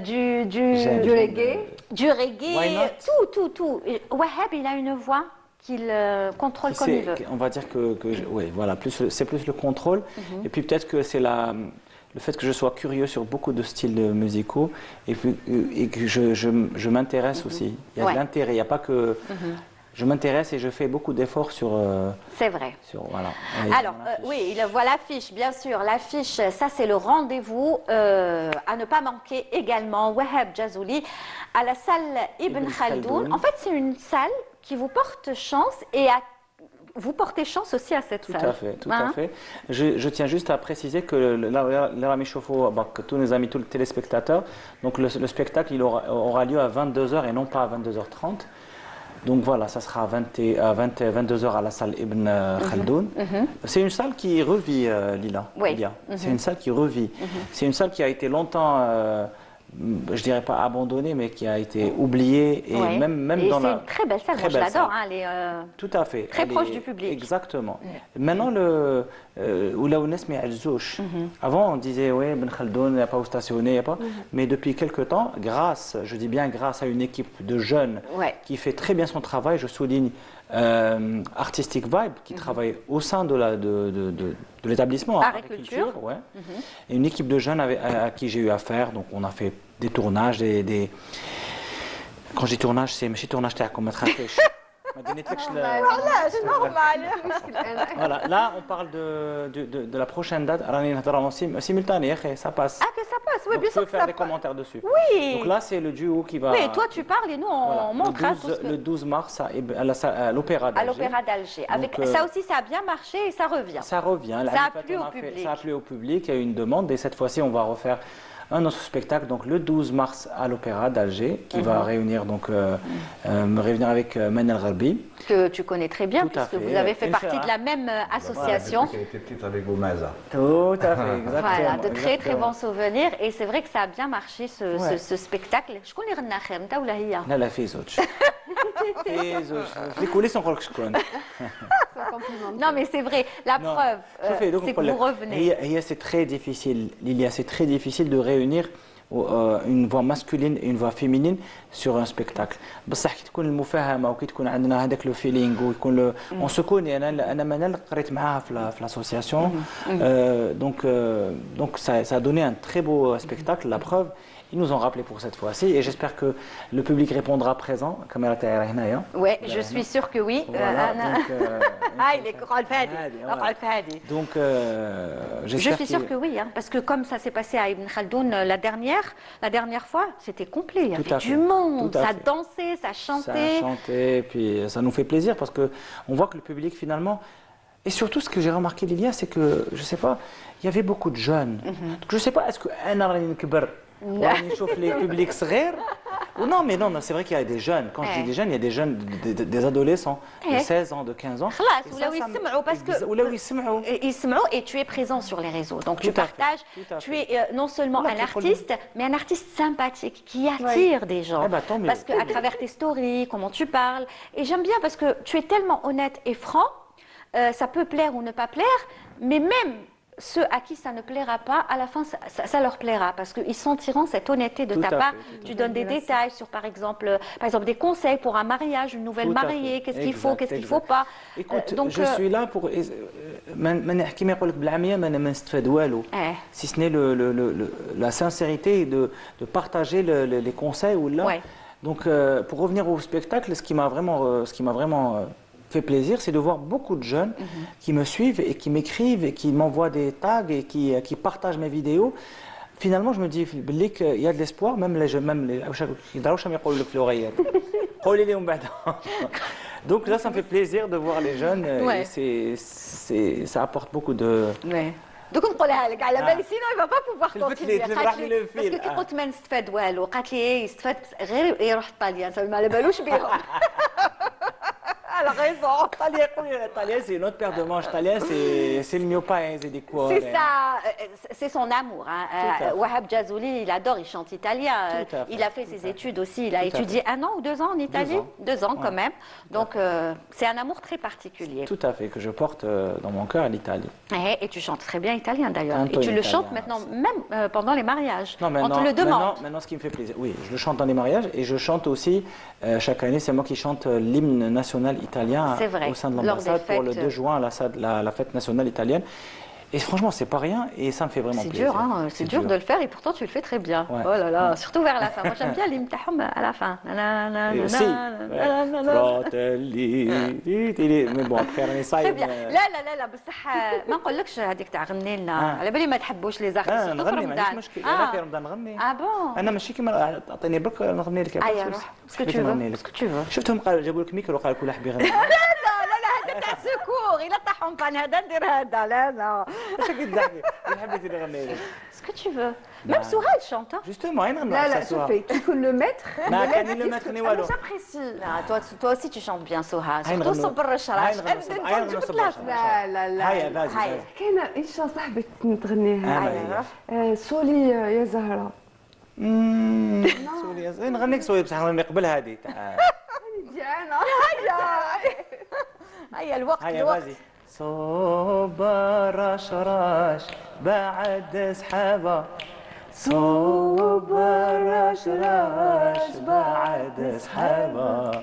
du reggae. Du reggae, Why not? tout. Et Wahab, il a une voix qu'il contrôle comme il veut. On va dire oui, voilà, c'est plus le contrôle. Et puis peut-être que c'est le fait que je sois curieux sur beaucoup de styles musicaux et que je m'intéresse aussi. Il y a Ouais. de l'intérêt, il n'y a pas que... Je m'intéresse et je fais beaucoup d'efforts sur... C'est vrai. voilà. Alors, oui, il voit l'affiche, bien sûr. L'affiche, ça, c'est le rendez-vous à ne pas manquer également. Wahab Jazouli à la salle Ibn Khaldoun. En fait, c'est une salle qui vous porte chance et vous portez chance aussi à cette Tout salle. à fait, tout Hein? à fait. Je tiens juste à préciser que que tous nos amis, tous les téléspectateurs, donc le spectacle il aura lieu à 22h et non pas à 22h30. Donc voilà, ça sera à 22h à la salle Ibn Khaldoun. C'est une salle qui revit, Lila. Oui. Lilia. C'est une salle qui revit. C'est une salle qui a été longtemps, je dirais pas abandonnée, mais qui a été oubliée. Et Ouais. même Et dans c'est la... une très belle salle. Très Moi, je belle l'adore. salle. Hein, elle est, Tout à fait. Très Elle proche est- du public. Exactement. Maintenant, avant, on disait, oui, Ben Khaldoun, il n'y a pas où stationner, il n'y a pas. Mais depuis quelques temps, je dis bien grâce à une équipe de jeunes Ouais. qui fait très bien son travail, je souligne Artistic Vibe, qui travaille au sein de l'établissement Art et Culture. Ouais. Et une équipe de jeunes à qui j'ai eu affaire. Donc on a fait des tournages, quand je dis tournage, c'est ماشي tournage تاعكم ما تخافيش. Voilà, là on parle de la prochaine date. راني نهضر en simultané, يا أخي, ça passe. Ah, que ça passe, oui, Donc, bien tu peux sûr que faire ça des passe. commentaires dessus. Oui. Donc là, c'est le duo qui va. Oui, toi tu parles et nous on montre hein, tout ce que- Le 12 mars à l'Opéra à d'Alger. l'Opéra d'Alger. Avec Donc, ça aussi, ça a bien marché et ça revient. Ça revient. Ça a plu au public. Ça a plu au public. Il y a eu une demande et cette fois-ci, on va refaire un autre spectacle, donc le 12 mars à l'Opéra d'Alger, qui va réunir me réunir avec Manel Gharbi. Que tu connais très bien, Tout à puisque fait. vous avez fait Et partie Farah. de la même association. Voilà, depuis qu'elle était petite avec vos Maza. Tout à fait, exactement. Voilà, de très très exactement. bons souvenirs. Et c'est vrai que ça a bien marché Ouais. ce spectacle. Je connais Renna Khem, ta ou la hiya. لا لا في زوج في زوج في الكواليس نقول لك شكون Non, mais c'est vrai. La Non. preuve, شوفي دوك c'est que نقول vous لك revenez. هي c'est très difficile Lilia, c'est très difficile de réunir une voix masculine et une voix féminine sur un spectacle. بصح كي تكون المفاهمه وكي تكون عندنا هذاك لو فيلينغ ويكون اون سو كوني انا منال قريت معاها في l'association donc ça a donné un très beau spectacle. La preuve, ils nous ont rappelé pour cette fois-ci et j'espère que le public répondra présent. Caméra تاعي هنايا. Oui, je suis sûre que oui. Voilà, donc, Ah, il est قعد في هادي. هادي، voilà. قعد في هادي. Donc, Je j'espère suis sûre que oui, hein, parce que comme ça s'est passé à Ibn Khaldoun la dernière fois, c'était complet. Il y Tout avait à du fait, monde, tout à ça fait. dansait, ça ça chantait. a chanté, puis ça nous fait plaisir parce que on voit que le public finalement. Et surtout, ce que j'ai remarqué, Lilia, c'est que, je sais pas, il y avait beaucoup de jeunes. Donc, je sais pas, est-ce que un راني نكبر وراني نشوف les publics صغير ou non, mais non, c'est vrai qu'il y a des jeunes. Quand je dis des jeunes, il y a des jeunes, des adolescents de 16 ans, de 15 ans. خلاص Et ça, ولاو ça me- يسمعوا parce que ولاو يسمعوا. et tu es présent sur les réseaux. Donc tu Tout à fait, partages, tout à tu fait. es non seulement Voilà, un qui artiste, mais un artiste sympathique qui attire des gens. Eh ben, tant mieux. Parce qu'à travers tes stories, comment tu parles. Et j'aime bien parce que tu es tellement honnête et franc, ça peut plaire ou ne pas plaire, mais même ceux à qui ça ne plaira pas, à la fin, ça leur plaira parce qu'ils sentiront cette honnêteté de Tout ta à part. fait, tout à Tu donnes des détails sur, par exemple, des conseils pour un mariage, une nouvelle Tout à fait. mariée, qu'est-ce qu'il faut, Exact, qu'est-ce qu'il ne faut exact. pas. Écoute, Donc, je suis là pour كيما يقول لك بالعاميه ما نستفاد والو. Si ce n'est la sincérité et de partager les conseils ou là. Ouais. Donc pour revenir au spectacle, ce qui m'a vraiment fait plaisir, c'est de voir beaucoup de jeunes qui me suivent et qui m'écrivent et qui m'envoient des tags et qui partagent mes vidéos. Finalement, je me dis il y a de l'espoir, même les jeunes, même les يقدروش يقولوا لك في الأغيات. قولي لهم بعد. Donc là, ça me fait plaisir de voir les jeunes Ouais. et ça apporte beaucoup de. Ouais. دوك نقولها لك على بالي سينو il va pas pouvoir تلفت continuer. لي قالت لي لي لو باسكو فيل. كي قلت ما نستفاد والو قالت لي يستفاد غير يروح الطاليان ما على بالوش بيهم. Elle a raison. Italien, c'est une autre paire de manches. Italien, c'est le mio paese di cuore. C'est ça, c'est son amour. Hein. Tout à fait. Wahab Jazouli, il adore, il chante italien. Tout à fait, Il a fait ses tout à études aussi. Il a Tout à étudié 1 an ou 2 ans en Italie. 2 ans quand même. Donc c'est un amour très particulier. Tout à fait, que je porte dans mon cœur à l'Italie. Et tu chantes très bien italien d'ailleurs. Tanto Et tu in le italien, chantes maintenant, même pendant les mariages. Non, On te le demande. maintenant, ce qui me fait plaisir, oui, je le chante dans les mariages et je chante aussi, chaque année, c'est moi qui chante l'hymne national italien C'est vrai, au sein de lors des l'ambassade pour le fêtes. 2 juin, la fête nationale italienne. Et franchement, c'est pas rien et ça me fait vraiment C'est plaisir. dur, hein, c'est dur de le faire et pourtant tu le fais très bien. Ouais. Oh là là, surtout vers la fin. Moi j'aime bien l'hymne tahom à la fin. Et aussi, Fratelli, mais bon, après, on est ça. Très bien. لا لا لا لا بصح ما نقولكش هذيك تاع غني لنا على بالي ما تحبوش لي زارتيست في نغني ما عنديش رمضان. مشكل انا في رمضان نغني Ah bon. انا ماشي كيما تعطيني برك نغني لك Ah, روح. Ce que tu veux. Ce que tu veux. شفتهم قالوا جابوا لك ميكرو قال كل واحد بيغني لا لا هذا تاع سكور إلا طاحون بان هذا ندير هذا لا لا. اش كتضحكي حبيتي نغني لك Ce que tu veux. Même Sourad chante. hein. جوستومون اين نغني لا لا شوفي كي يكون لو متر ما كان لو ما تغني والو j'apprécie. Toi aussi tu chantes bien Soha. هاي Surtout نغنوا. صبر الشراش. هاي نغنوا. هاي نغنوا صبر. لا لا لا هيا فازي هاي. كاينه ايش صاحبتي تغنيها هاي سولي يا زهره سوري نغني لك سوري بصح نغني قبل هذه تاع ديانا هيا الوقت هيا الوقت. فازي صبر رشراش بعد سحابه صبر رشراش بعد سحابه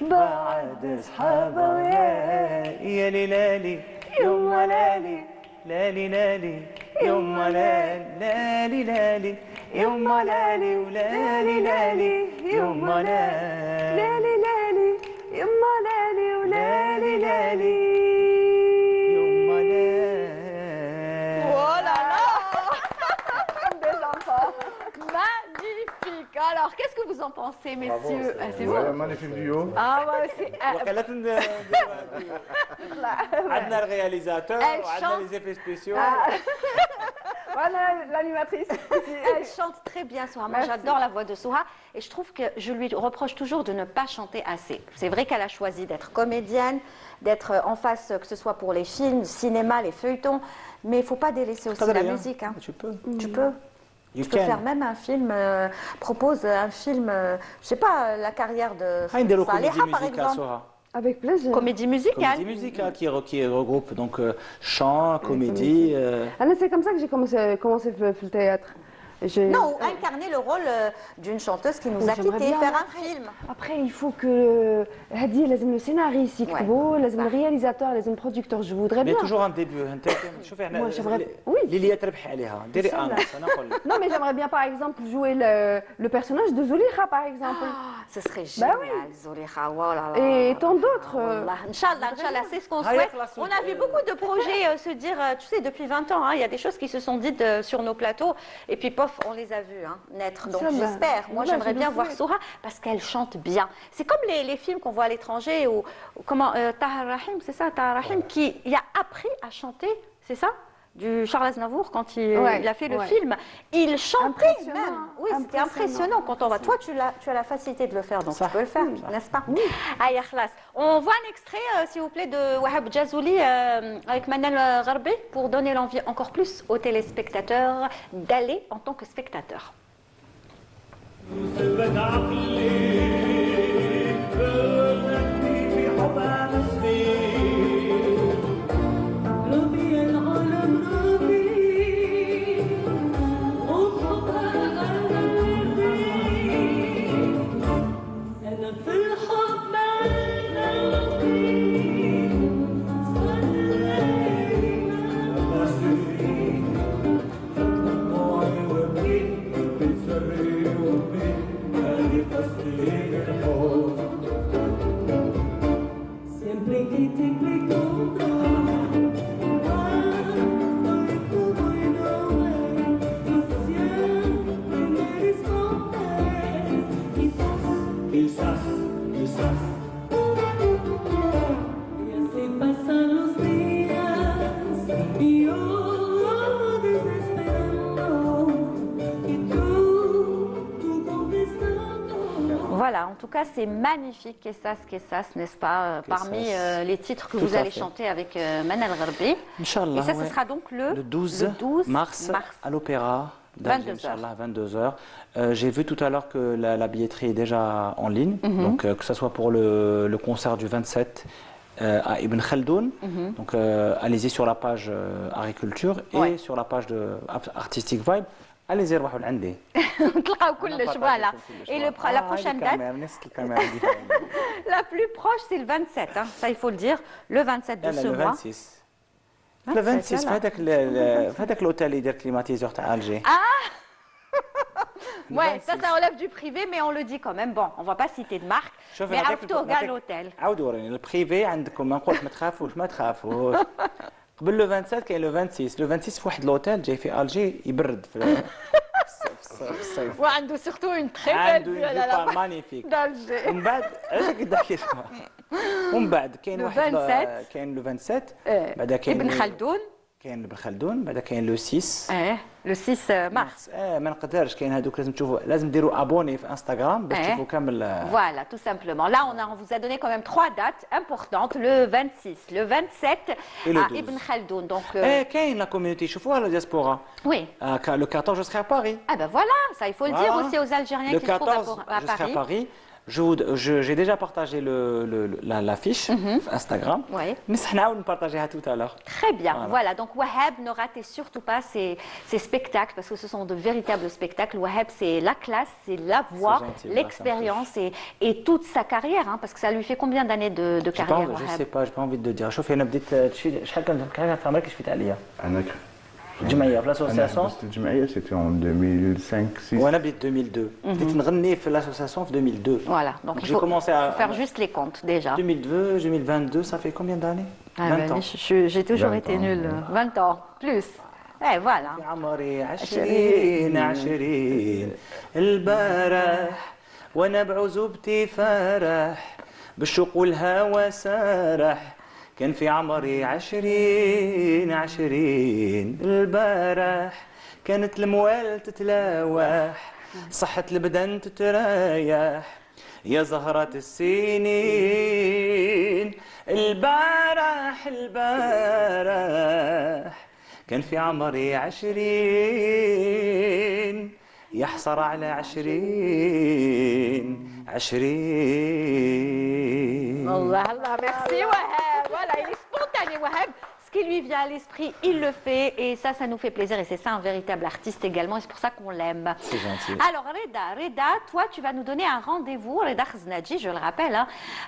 بعد صحابه يا ليلالي يما لالي لالي لالي يما لالي لالي يما لالي ولالي لالي يما لالي لالي يما لالي ولالي لالي يما لالي Oh là là Des enfants magnifique. Alors, qu'est-ce que vous en pensez, messieurs? C'est Ouais, bon. magnifique duo. Ah ouais, c'est... وكالة عندنا الرياليزاتور Elle وعندنا chante. les effets spéciaux. Voilà l'animatrice. Elle chante très bien, Souha. Moi, j'adore la voix de Souha. Et je trouve que je lui reproche toujours de ne pas chanter assez. C'est vrai qu'elle a choisi d'être comédienne, d'être en face, que ce soit pour les films, le cinéma, les feuilletons. Mais il ne faut pas délaisser aussi la musique. Hein. Tu peux. Tu peux. You Tu peux faire can. même un film, propose un film, je sais pas, la carrière de نديروا Saleha, comédie par musicale exemple. Soha. Avec plaisir. Comédie musicale. Comédie musicale qui regroupe donc chant, comédie. Anna, c'est comme ça que j'ai commencé le théâtre. Non, ou incarner le rôle d'une chanteuse qui nous a j'aimerais quittés, bien. faire un film. Après, il faut que هذه لازم le scénariste يكتبه, لازم le réalisateur, لازم le producteur. Je voudrais Mais bien. toujours un début. شوفي احنا Moi, j'aimerais- oui. اللي تربحي عليها ديري Inch'Allah. انس انا نقول لك. Non, mais j'aimerais bien, par exemple, jouer le personnage de Zulekha, par exemple. Ce serait Bah génial, Zulekha. Oh là là. Et tant d'autres. Wallah. Inch'Allah, Inch'Allah, c'est ce qu'on Ah, souhaite. ikhlas, On a vu beaucoup de projets se dire, tu sais, depuis 20 ans, hein, il y a des choses qui se sont dites sur nos plateaux, et puis pof, on les a vues naître. Donc Inch'Allah. j'espère. Moi, Ouais, j'aimerais je bien le voir souhaite. Souha parce qu'elle chante bien. C'est comme les films qu'on voit à l'étranger, ou comment Tahar Rahim, c'est ça, Tahar Rahim, qui a appris à chanter, c'est ça, du Charles Aznavour quand il a fait le film. Il chantait Impressionnant, même. hein. Oui, c'était impressionnant quand on va. Toi, tu as la facilité de le faire, donc tu peux le faire, n'est-ce pas? Aïe, khlas. On voit un extrait, s'il vous plaît, de Wahab Jazouli avec Manal Gharbi pour donner l'envie encore plus aux téléspectateurs d'aller en tant que spectateurs. Voilà, en tout cas, c'est magnifique, Kessas, n'est-ce pas, parmi les titres que vous allez chanter avec Manal Gharbi. Inch'Allah. Et ça, ce sera donc le 12 mars à l'Opéra. 22h. 22h. J'ai vu tout à l'heure que la billetterie est déjà en ligne, donc que ce soit pour le concert du 27 à Ibn Khaldoun. Donc allez-y sur la page agriculture et sur la page de Artistic Vibe. Allez-y, روحوا لعندي. نتلقاو كلش, voilà. Et la prochaine date, la plus proche, c'est le 27. Hein. Ça, il faut le dire. Le 27 de ce le mois. 26. Le 26 في هذاك l'hôtel اللي يدير كليماتيزور تاع الجي. Ouais, ça relève du privé, mais on le dit quand même. Bon, on va pas citer de marque, mais عرفتوا كاع l'hôtel. عاودوا وريني البريفي عندكم. ما نقولش ما تخافوش ما تخافوش. قبل لو 27 كاين لو 26. لو 26 في واحد لوتيل جاي في الجي يبرد في الصيف. وعنده surtout une très belle عنده vue à la مانيفيك. d'Alger. ومن بعد علاش كداك ومن بعد كاين لو واحد 27. كاين لو 27 بعدا كاين ابن خلدون. كاين ابن خلدون بعدا كاين لو 6 le 6 mars. ما نقدرش كاين هذوك لازم تشوفوا لازم ديروا ابوني في انستغرام باش تشوفوا كامل. Voilà, tout simplement. Là, on vous a donné quand même 3 dates importantes, le 26, le 27 Et le à 12. Ibn Khaldoun. Donc, كاين لا كوميونيتي شوفوها لا دياسبورا. oui. Le 14 je serai à Paris. Ah ben voilà, ça il faut le dire Voilà. aussi aux Algériens Le qui se trouvent 14 à je serai à Paris. Paris. J'ai déjà partagé la fiche Instagram. Oui. Mais ça n'a pas partagé tout à l'heure. Très bien, voilà. Donc Wahab, ne ratez surtout pas ces spectacles parce que ce sont de véritables spectacles. Wahab, c'est la classe, c'est la voix, l'expérience et toute sa carrière, hein, parce que ça lui fait combien d'années de carrière, Je Wahab? sais pas, j'ai pas envie de dire. شوفي انا بديت شحال كان في عمرك شفت عليا أنا الجمعيه في l'association. الجمعية c'était en 2005-6. وانا بديت 2002 بديت نغني في l'association في 2002. Voilà, donc il J'ai faut commencé à faire juste les comptes déjà. 2002, 2022, ça fait combien d'années? Ah 20 ben, ans. j'ai toujours 20 été ans, nulle, 20 ans, plus. Et voilà. في عمري 20 البارح وانا بعزوبتي فرح بالشوق والهوى سارح كان في عمري 20 البارح كانت الموال تتلاوح صحة البدن تتريح يا زهرة السنين البارح كان في عمري 20 يحصر على 20 Allah, Allah, merci Wahab. Voilà, il est spontané Wahab. Ce qui lui vient à l'esprit, il le fait et ça nous fait plaisir et c'est ça un véritable artiste également et c'est pour ça qu'on l'aime. C'est gentil. Alors Reda, toi tu vas nous donner un rendez-vous. Reda Khaznadji, je le rappelle,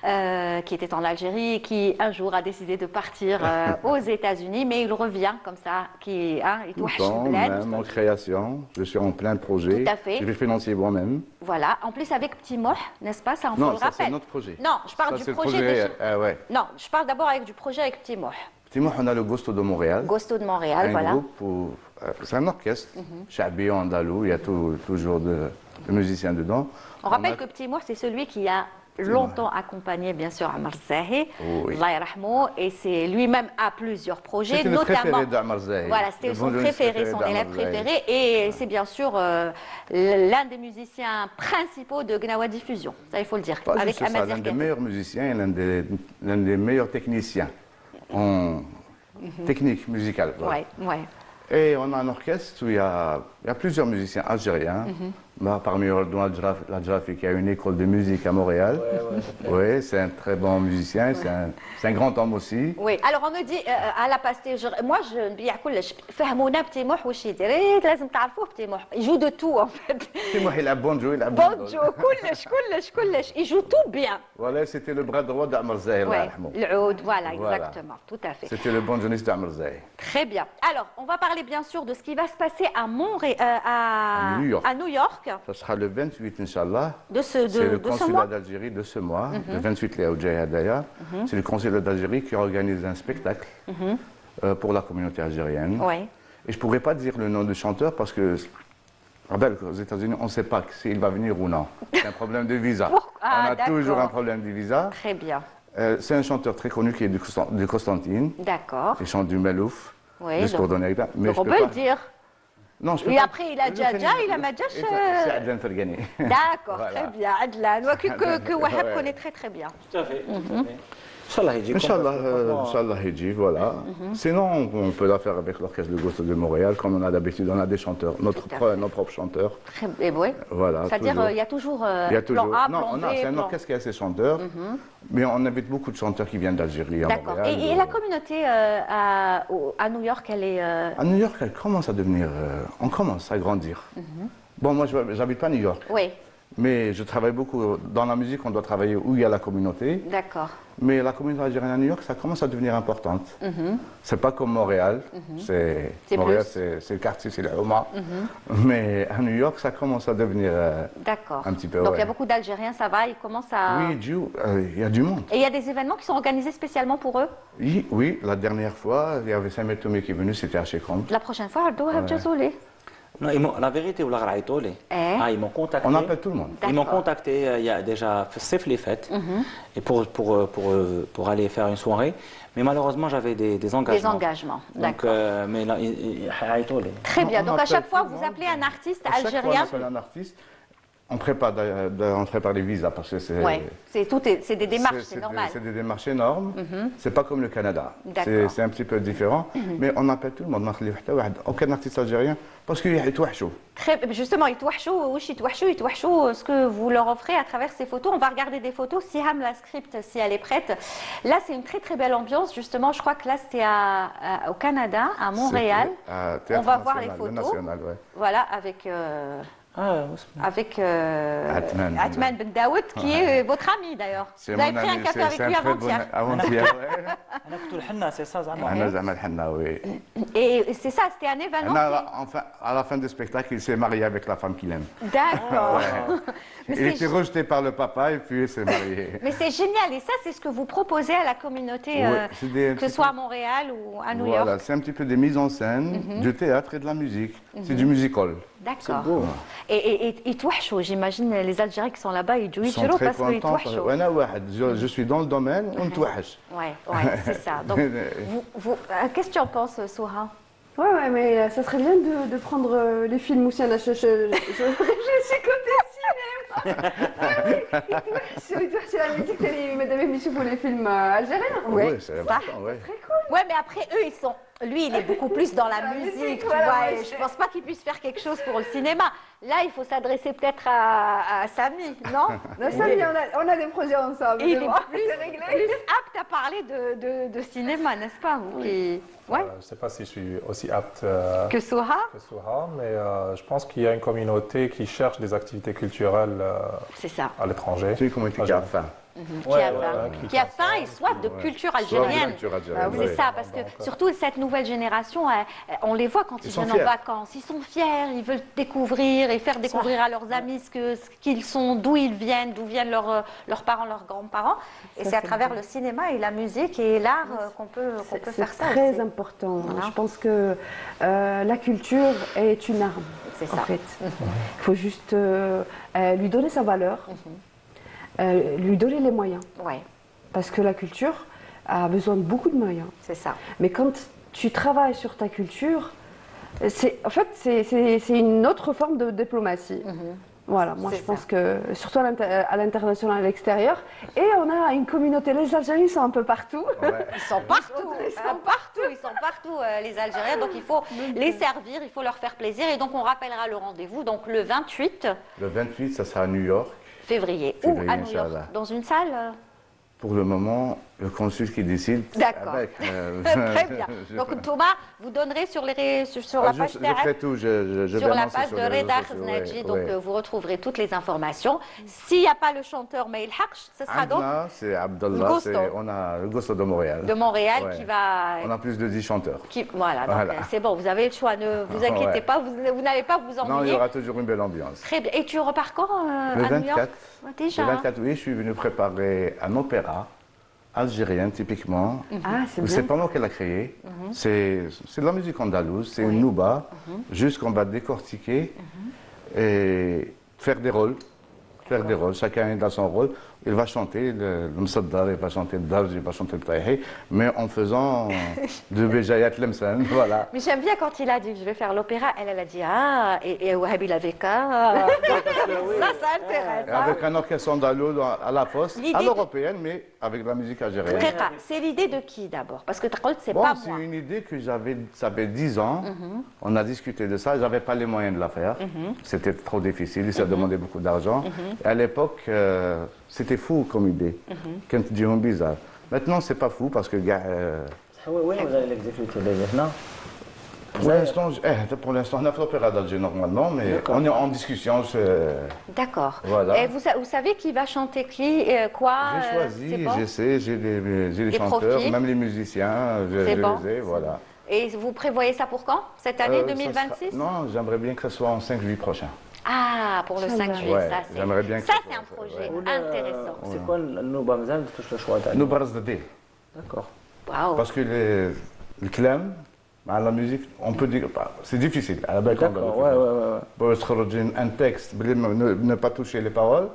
hein, qui était en Algérie et qui un jour a décidé de partir aux États-Unis, mais il revient comme ça, il Tout le temps, même en création, je suis en plein de projets. Tout à fait. Je vais financer moi-même. Voilà, en plus avec Petit Moh, n'est-ce pas, ça on Non, le ça rappelle. c'est notre projet. Non, je parle Ça, du c'est le projet déjà. ouais. Non, je parle d'abord du projet avec Petit Moh. Petit Moh, on a le Gosto de Montréal. Gosto de Montréal, un voilà. groupe c'est un orchestre, Chabi andalou, il y a toujours de musiciens dedans. On rappelle que Petit Moh, c'est celui qui a longtemps accompagné, bien sûr, Amr Zahi, Oui. Allah yarhamou, et c'est lui-même a plusieurs projets, C'était le notamment. préféré d'Amr Zahi. Voilà, c'était Le son violoniste préféré, son d'Amr élève Zahi. préféré, et c'est bien sûr l'un des musiciens principaux de Gnawa Diffusion, ça il faut le dire, Pas avec juste ça, Ahmed l'un des Zerkati. meilleurs musiciens et l'un des meilleurs techniciens en technique musicale. Voilà. Ouais, ouais. Et on a un orchestre où il y a plusieurs musiciens algériens. Parmi eux, Ladjafi qui a une école de musique à Montréal. Oui, c'est un très bon musicien, c'est un grand homme aussi. Oui, alors on me dit à la pastage, moi je نبيع كلش فهمونا بتي موح واش يدير لازم تعرفوه بتي موح il joue de tout en fait. Il a bonjour, il a بونجو كلش il joue tout bien. Voilà, c'était le bras droit d'Amr Zahi. Ouais, العود, voilà, Voilà. exactement, tout à fait. C'était le banjoniste d'Amr Zahi. Très bien. Alors, on va parler bien sûr de ce qui va se passer à à New York, Ça sera le 28, Inch'Allah. de C'est le ce consulat mois. d'Algérie de ce mois, le 28 Léa Oudjaïa Daya. C'est le consulat d'Algérie qui organise un spectacle pour la communauté algérienne. Oui. Et je ne pourrais pas dire le nom du chanteur parce que, rappelle qu'aux États-Unis, on ne sait pas s'il va venir ou non. C'est un problème de visa. Ah, on a toujours d'accord. un problème de visa. Très bien. C'est un chanteur très connu qui est de Constantine. D'accord. Il chante du Melouf. Oui, juste pour donner exemple. Mais donc je on peux peut pas- le dire. Non, je peux Et pas- après, il a Djaja, il a Madjash. C'est Adlan Fergani. D'accord, Voilà. très bien. Adlan, que Wahab Ouais. connaît très très bien. Tout à fait. Inch'Allah, il dit Inch'Allah, Inch'Allah Hidji, voilà. Sinon, on peut la faire avec l'orchestre de Gosto de Montréal, comme on a d'habitude, on a des chanteurs, nos propres chanteurs. Très, et oui. Voilà. C'est-à-dire, toujours. il y a toujours, Il y a toujours. plan A, Non, plan B, c'est un plan- orchestre qui a ses chanteurs, mais on invite beaucoup de chanteurs qui viennent d'Algérie à D'accord. Montréal. Et la communauté à New York, elle est... À New York, elle commence à devenir. On commence à grandir. Bon, moi, je n'habite pas à New York, Oui, mais je travaille beaucoup. Dans la musique, on doit travailler où il y a la communauté. d'accord. Mais la communauté algérienne à New York, ça commence à devenir importante. C'est pas comme Montréal. C'est Montréal, plus. c'est le quartier, c'est la Roma. Mais à New York, ça commence à devenir D'accord. un petit peu. Donc il y ouais. a beaucoup d'Algériens, ça va, ils commencent à... Oui, il y a du monde. Et il y a des événements qui sont organisés spécialement pour eux. Oui, la dernière fois, il y avait Samuel Tomé qui est venu, c'était à Chécom. La prochaine fois, Abdou Habjazouli. Non, la vérité, ils m'ont contacté. On appelle tout le monde. Ils m'ont D'accord. contacté il y a déjà c'est les fêtes et pour aller faire une soirée. Mais malheureusement, j'avais des engagements. Des engagements, Donc, d'accord. mais là, Très bien. On Donc à appelle chaque fois, tout le vous monde. appelez un artiste À chaque fois, algérien. on appelle un artiste. on prépare les visas parce que c'est. Ouais. C'est des démarches, c'est normal. C'est des démarches énormes. C'est pas comme le Canada. D'accord. C'est un petit peu différent. Mais on appelle tout le monde. Aucun artiste algérien parce qu'il y a tout à chaud. Justement, ce que vous leur offrez à travers ces photos. On va regarder des photos. Siham, la script, si elle est prête. Là, c'est une très très belle ambiance. Justement, je crois que là, c'était au Canada, à Montréal. On va voir les photos. National, ouais. Voilà, avec Atman Ben Daoud, qui est votre ami d'ailleurs. Vous avez pris un café avec lui avant-hier. Avant-hier, أنا كنت الحنة c'est ça زعما. أنا زعما الحنة, oui. Et c'est ça, c'était un événement. Enfin, à la fin du spectacle, il s'est marié avec la femme qu'il aime. D'accord. Mais Il était rejeté par le papa et puis il s'est marié. Mais c'est génial, et ça, c'est ce que vous proposez à la communauté, que ce soit à Montréal ou à New York. Voilà, c'est un petit peu des mises en scène, du théâtre et de la musique. C'est du musical. D'accord. Et ils touchent, j'imagine, les Algériens qui sont là-bas, ils jouent Ils sont très parce qu'ils contents. touchent. Je suis dans le domaine, on touche. Ouais, c'est ça. Donc, qu'est-ce que tu en penses, Soha? Ouais, mais ça serait bien de prendre les films aussi. Je suis côté cinéma. C'est la musique, madame Michou pour les films algériens. Oui, c'est important, ouais. Très cool. Ouais, mais après, eux, ils sont. Lui, il est beaucoup plus dans la musique, tu voilà, vois. ouais, Et je pense pas qu'il puisse faire quelque chose pour le cinéma. Là, il faut s'adresser peut-être à Samy, non? Samy, on a des projets ensemble. Il est c'est réglé. plus apte à parler de cinéma, n'est-ce pas? Ouais. Je ne sais pas si je suis aussi apte Que Soha? que Souha, mais je pense qu'il y a une communauté qui cherche des activités culturelles C'est ça. à l'étranger. C'est une communauté qui a faim. Qui a faim et soif de culture algérienne. C'est ça, parce que surtout cette nouvelle génération, on les voit quand ils viennent en vacances. Ils sont fiers, ils veulent découvrir et faire découvrir à leurs amis ce qu'ils sont, d'où ils viennent, d'où viennent leurs parents, leurs grands-parents. Et c'est à travers le cinéma et la musique et l'art qu'on peut faire ça. C'est très important. Voilà. Je pense que la culture est une arme. C'est ça. En fait. Il faut juste lui donner sa valeur. Lui donner les moyens. Ouais. Parce que la culture a besoin de beaucoup de moyens. C'est ça. Mais quand tu travailles sur ta culture, c'est une autre forme de diplomatie. Voilà, moi je pense que, surtout à l'international, à l'extérieur, et on a une communauté, les Algériens sont un peu partout. Ouais. Ils sont partout, les Algériens, donc il faut les servir, il faut leur faire plaisir, et donc on rappellera le rendez-vous, donc le 28 Le 28, ça sera à New York. février, ou à New York, dans une salle Pour le moment, le consul qui décide. D'accord. Très bien. Donc Thomas, vous donnerez sur la page je ferai tout, je sur vais la annoncer page sur de les réseaux Reda sociaux, Khaznaji, ouais, donc ouais. vous retrouverez toutes les informations. S'il n'y a pas le chanteur Maïl Haqch, ce sera donc Abdallah, c'est Abdallah, Gosto. on a le Gosto de Montréal. de Montréal Ouais. qui va... On a plus de 10 chanteurs. Voilà, donc Voilà. c'est bon, vous avez le choix, ne vous inquiétez Ouais. pas, vous n'allez pas vous Non, il y ennuyer. aura toujours une belle ambiance. Très bien. Et tu repars quand Le à New York 24, Déjà. le 24, oui, je suis venu préparer un opéra algérien, typiquement. Ah, c'est C'est bien. pas moi qui l'a créé. C'est de la musique andalouse, c'est une nouba, juste qu'on va décortiquer et faire des rôles. Chacun a son rôle. Il va chanter, le Msaddar, il va chanter le Darj, il va chanter le Taïhi, mais en faisant de Béjaïat Lemsan, voilà. Mais j'aime bien quand il a dit je vais faire l'opéra, elle a dit ah, et Wahab il avait qu'à. Ça intéresse. Et avec un orchestre andalou à la fosse, L'idée à de- l'européenne, mais avec de la musique algérienne. Reka, c'est l'idée de qui d'abord? Parce que Takolt, c'est Bon, pas c'est moi. une idée que j'avais, ça fait 10 ans. On a discuté de ça. Je n'avais pas les moyens de la faire. C'était trop difficile. Ça demandait beaucoup d'argent. Et à l'époque, c'était fou comme idée. Quand tu dis bizarre. Maintenant, c'est pas fou parce que وين vous allez l'exécuter déjà? pour l'instant, on a fait l'opéra d'Alger normalement, mais on est en discussion. D'accord. Voilà. Et vous savez qui va chanter qui, quoi J'ai choisi, c'est bon je sais, j'ai les Les chanteurs, profils. même les musiciens, je C'est bon. les ai, voilà. Et vous prévoyez ça pour quand? Cette année Ça 2026? sera- Non, j'aimerais bien que ce soit en 5 juillet prochain. Ah, pour le 5 juillet, Ouais, ça j'aimerais bien que ça ça c'est un soit- projet ouais. intéressant. C'est quoi النوبة مازال touche le choix Nous bras de dé. D'accord. Waouh. Parce que le clam, la musique, on peut dire, c'est difficile. À la D'accord, ouais. Pour trouver un texte, ne pas toucher les paroles,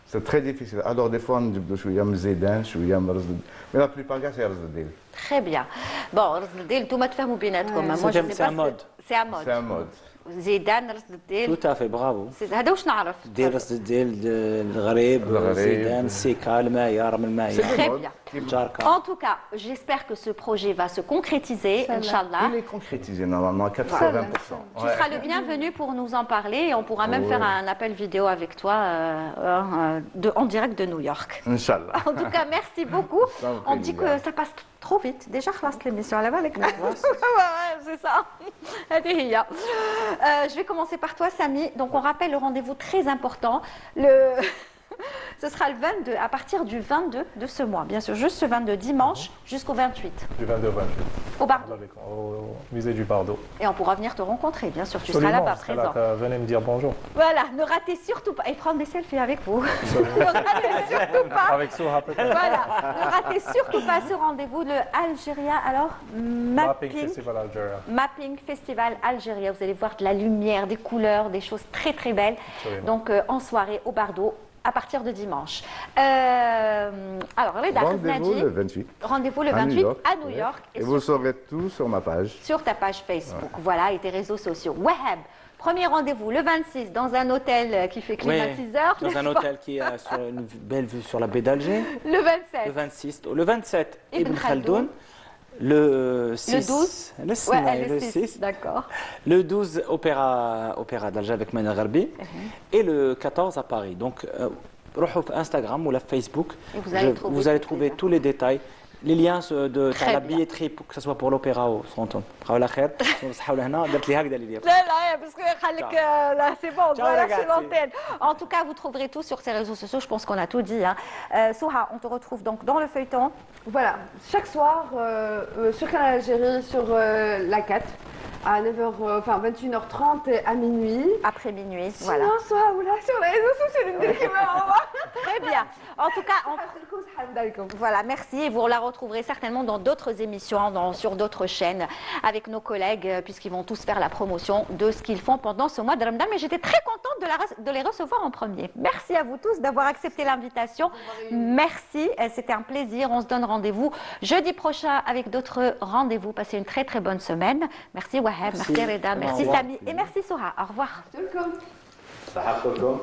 c'est très difficile. Alors des fois, on dit شوية مزيدان, شوية مرز de- mais la plupart du temps, c'est رز de dé. Très bien. Bon, tout le monde fait bien. Moi, je sais C'est un pas, mode. C'est un mode. C'est un mode. زيدان رصد الديل Tout à fait, bravo. هذا واش نعرف دير راس الديل الغريب الغريب. زيدان السيكا الماء رمل الماء Très bien. الجاركة. En tout cas, j'espère que ce projet va se concrétiser, Inch'Allah. Il est concrétisé normalement à 80%. Tu seras le bienvenu pour nous en parler et on pourra même Ouais. faire un appel vidéo avec toi en direct de New York. Inch'Allah. En tout cas, merci beaucoup. Ça me fait On dit que plaisir. ça passe trop vite. Déjà, خلاص l'émission à la vague. Ouais, c'est ça. هذه هي. Je vais commencer par toi, Samy. Donc, on rappelle le rendez-vous très important. Ce sera le 22, à partir du 22 de ce mois, bien sûr, juste ce 22 dimanche jusqu'au 28 Du 22 au 28. au Bardo. Au musée du Bardo. Et on pourra venir te rencontrer, bien sûr, tu seras Absolument, là-bas je serai là, présent. venez me dire bonjour. Voilà, ne ratez surtout pas, et prendre des selfies avec vous. Ne ratez surtout pas. Avec Soha peut-être. Voilà, ne ratez surtout pas ce rendez-vous, le Algéria, alors, Mapping Festival Algeria. Mapping Festival Algéria. Vous allez voir de la lumière, des couleurs, des choses très très belles. Absolument. Donc en soirée au Bardo à partir de dimanche. Alors, Reda Rendez-vous Khaznadji, le 28. rendez-vous le à 28 à New ouais. York Et vous saurez tout sur ma page. sur ta page Facebook, voilà, et tes réseaux sociaux. Wahab, premier rendez-vous le 26 dans un hôtel qui fait climatiseur. Dans un n'est-ce pas? hôtel qui a sur une belle vue sur la baie d'Alger. Le 27. Le 26. Le 27, Ibn Ibn Khaldoun. Khaldoun. Le 6. 12. Le 6. Ouais, le le 6. 6, d'accord. Le 12, opéra d'Alger avec Maïna Gharbi. Et le 14 à Paris. Donc, روحوا في Instagram ou la Facebook. Et vous allez trouver vous allez toutes trouver les tous les détails. Les liens de Très la bien. billetterie, que ce soit pour l'opéra ou صونتهم. بقاو على خير. نصحوا لهنا درت لي هكذا اللي Là, là, parce que Khalek, là, c'est bon, Ciao, voilà, ragazzi. c'est l'antenne. En tout cas, vous trouverez tout sur ces réseaux sociaux. Je pense qu'on a tout dit. Hein. Souha, on te retrouve donc dans le feuilleton. Voilà, chaque soir sur Canal Algérie, sur la 4, à 9h, enfin 21h30 et à minuit. Après minuit, voilà. Sinon, soit ou là sur les réseaux sociaux, le Très bien. En tout cas, voilà, merci. Et vous la retrouverez certainement dans d'autres émissions, sur d'autres chaînes, avec nos collègues, puisqu'ils vont tous faire la promotion de ce qu'ils font pendant ce mois de Ramadan. Mais j'étais très contente de les recevoir en premier. Merci à vous tous d'avoir accepté l'invitation. Merci, c'était un plaisir. On se donne rendez-vous jeudi prochain avec d'autres rendez-vous. Passez une très très bonne semaine. Merci Wahab, merci Reda, Au merci revoir. Samy et merci Soha. Au revoir. Welcome. صحتكم.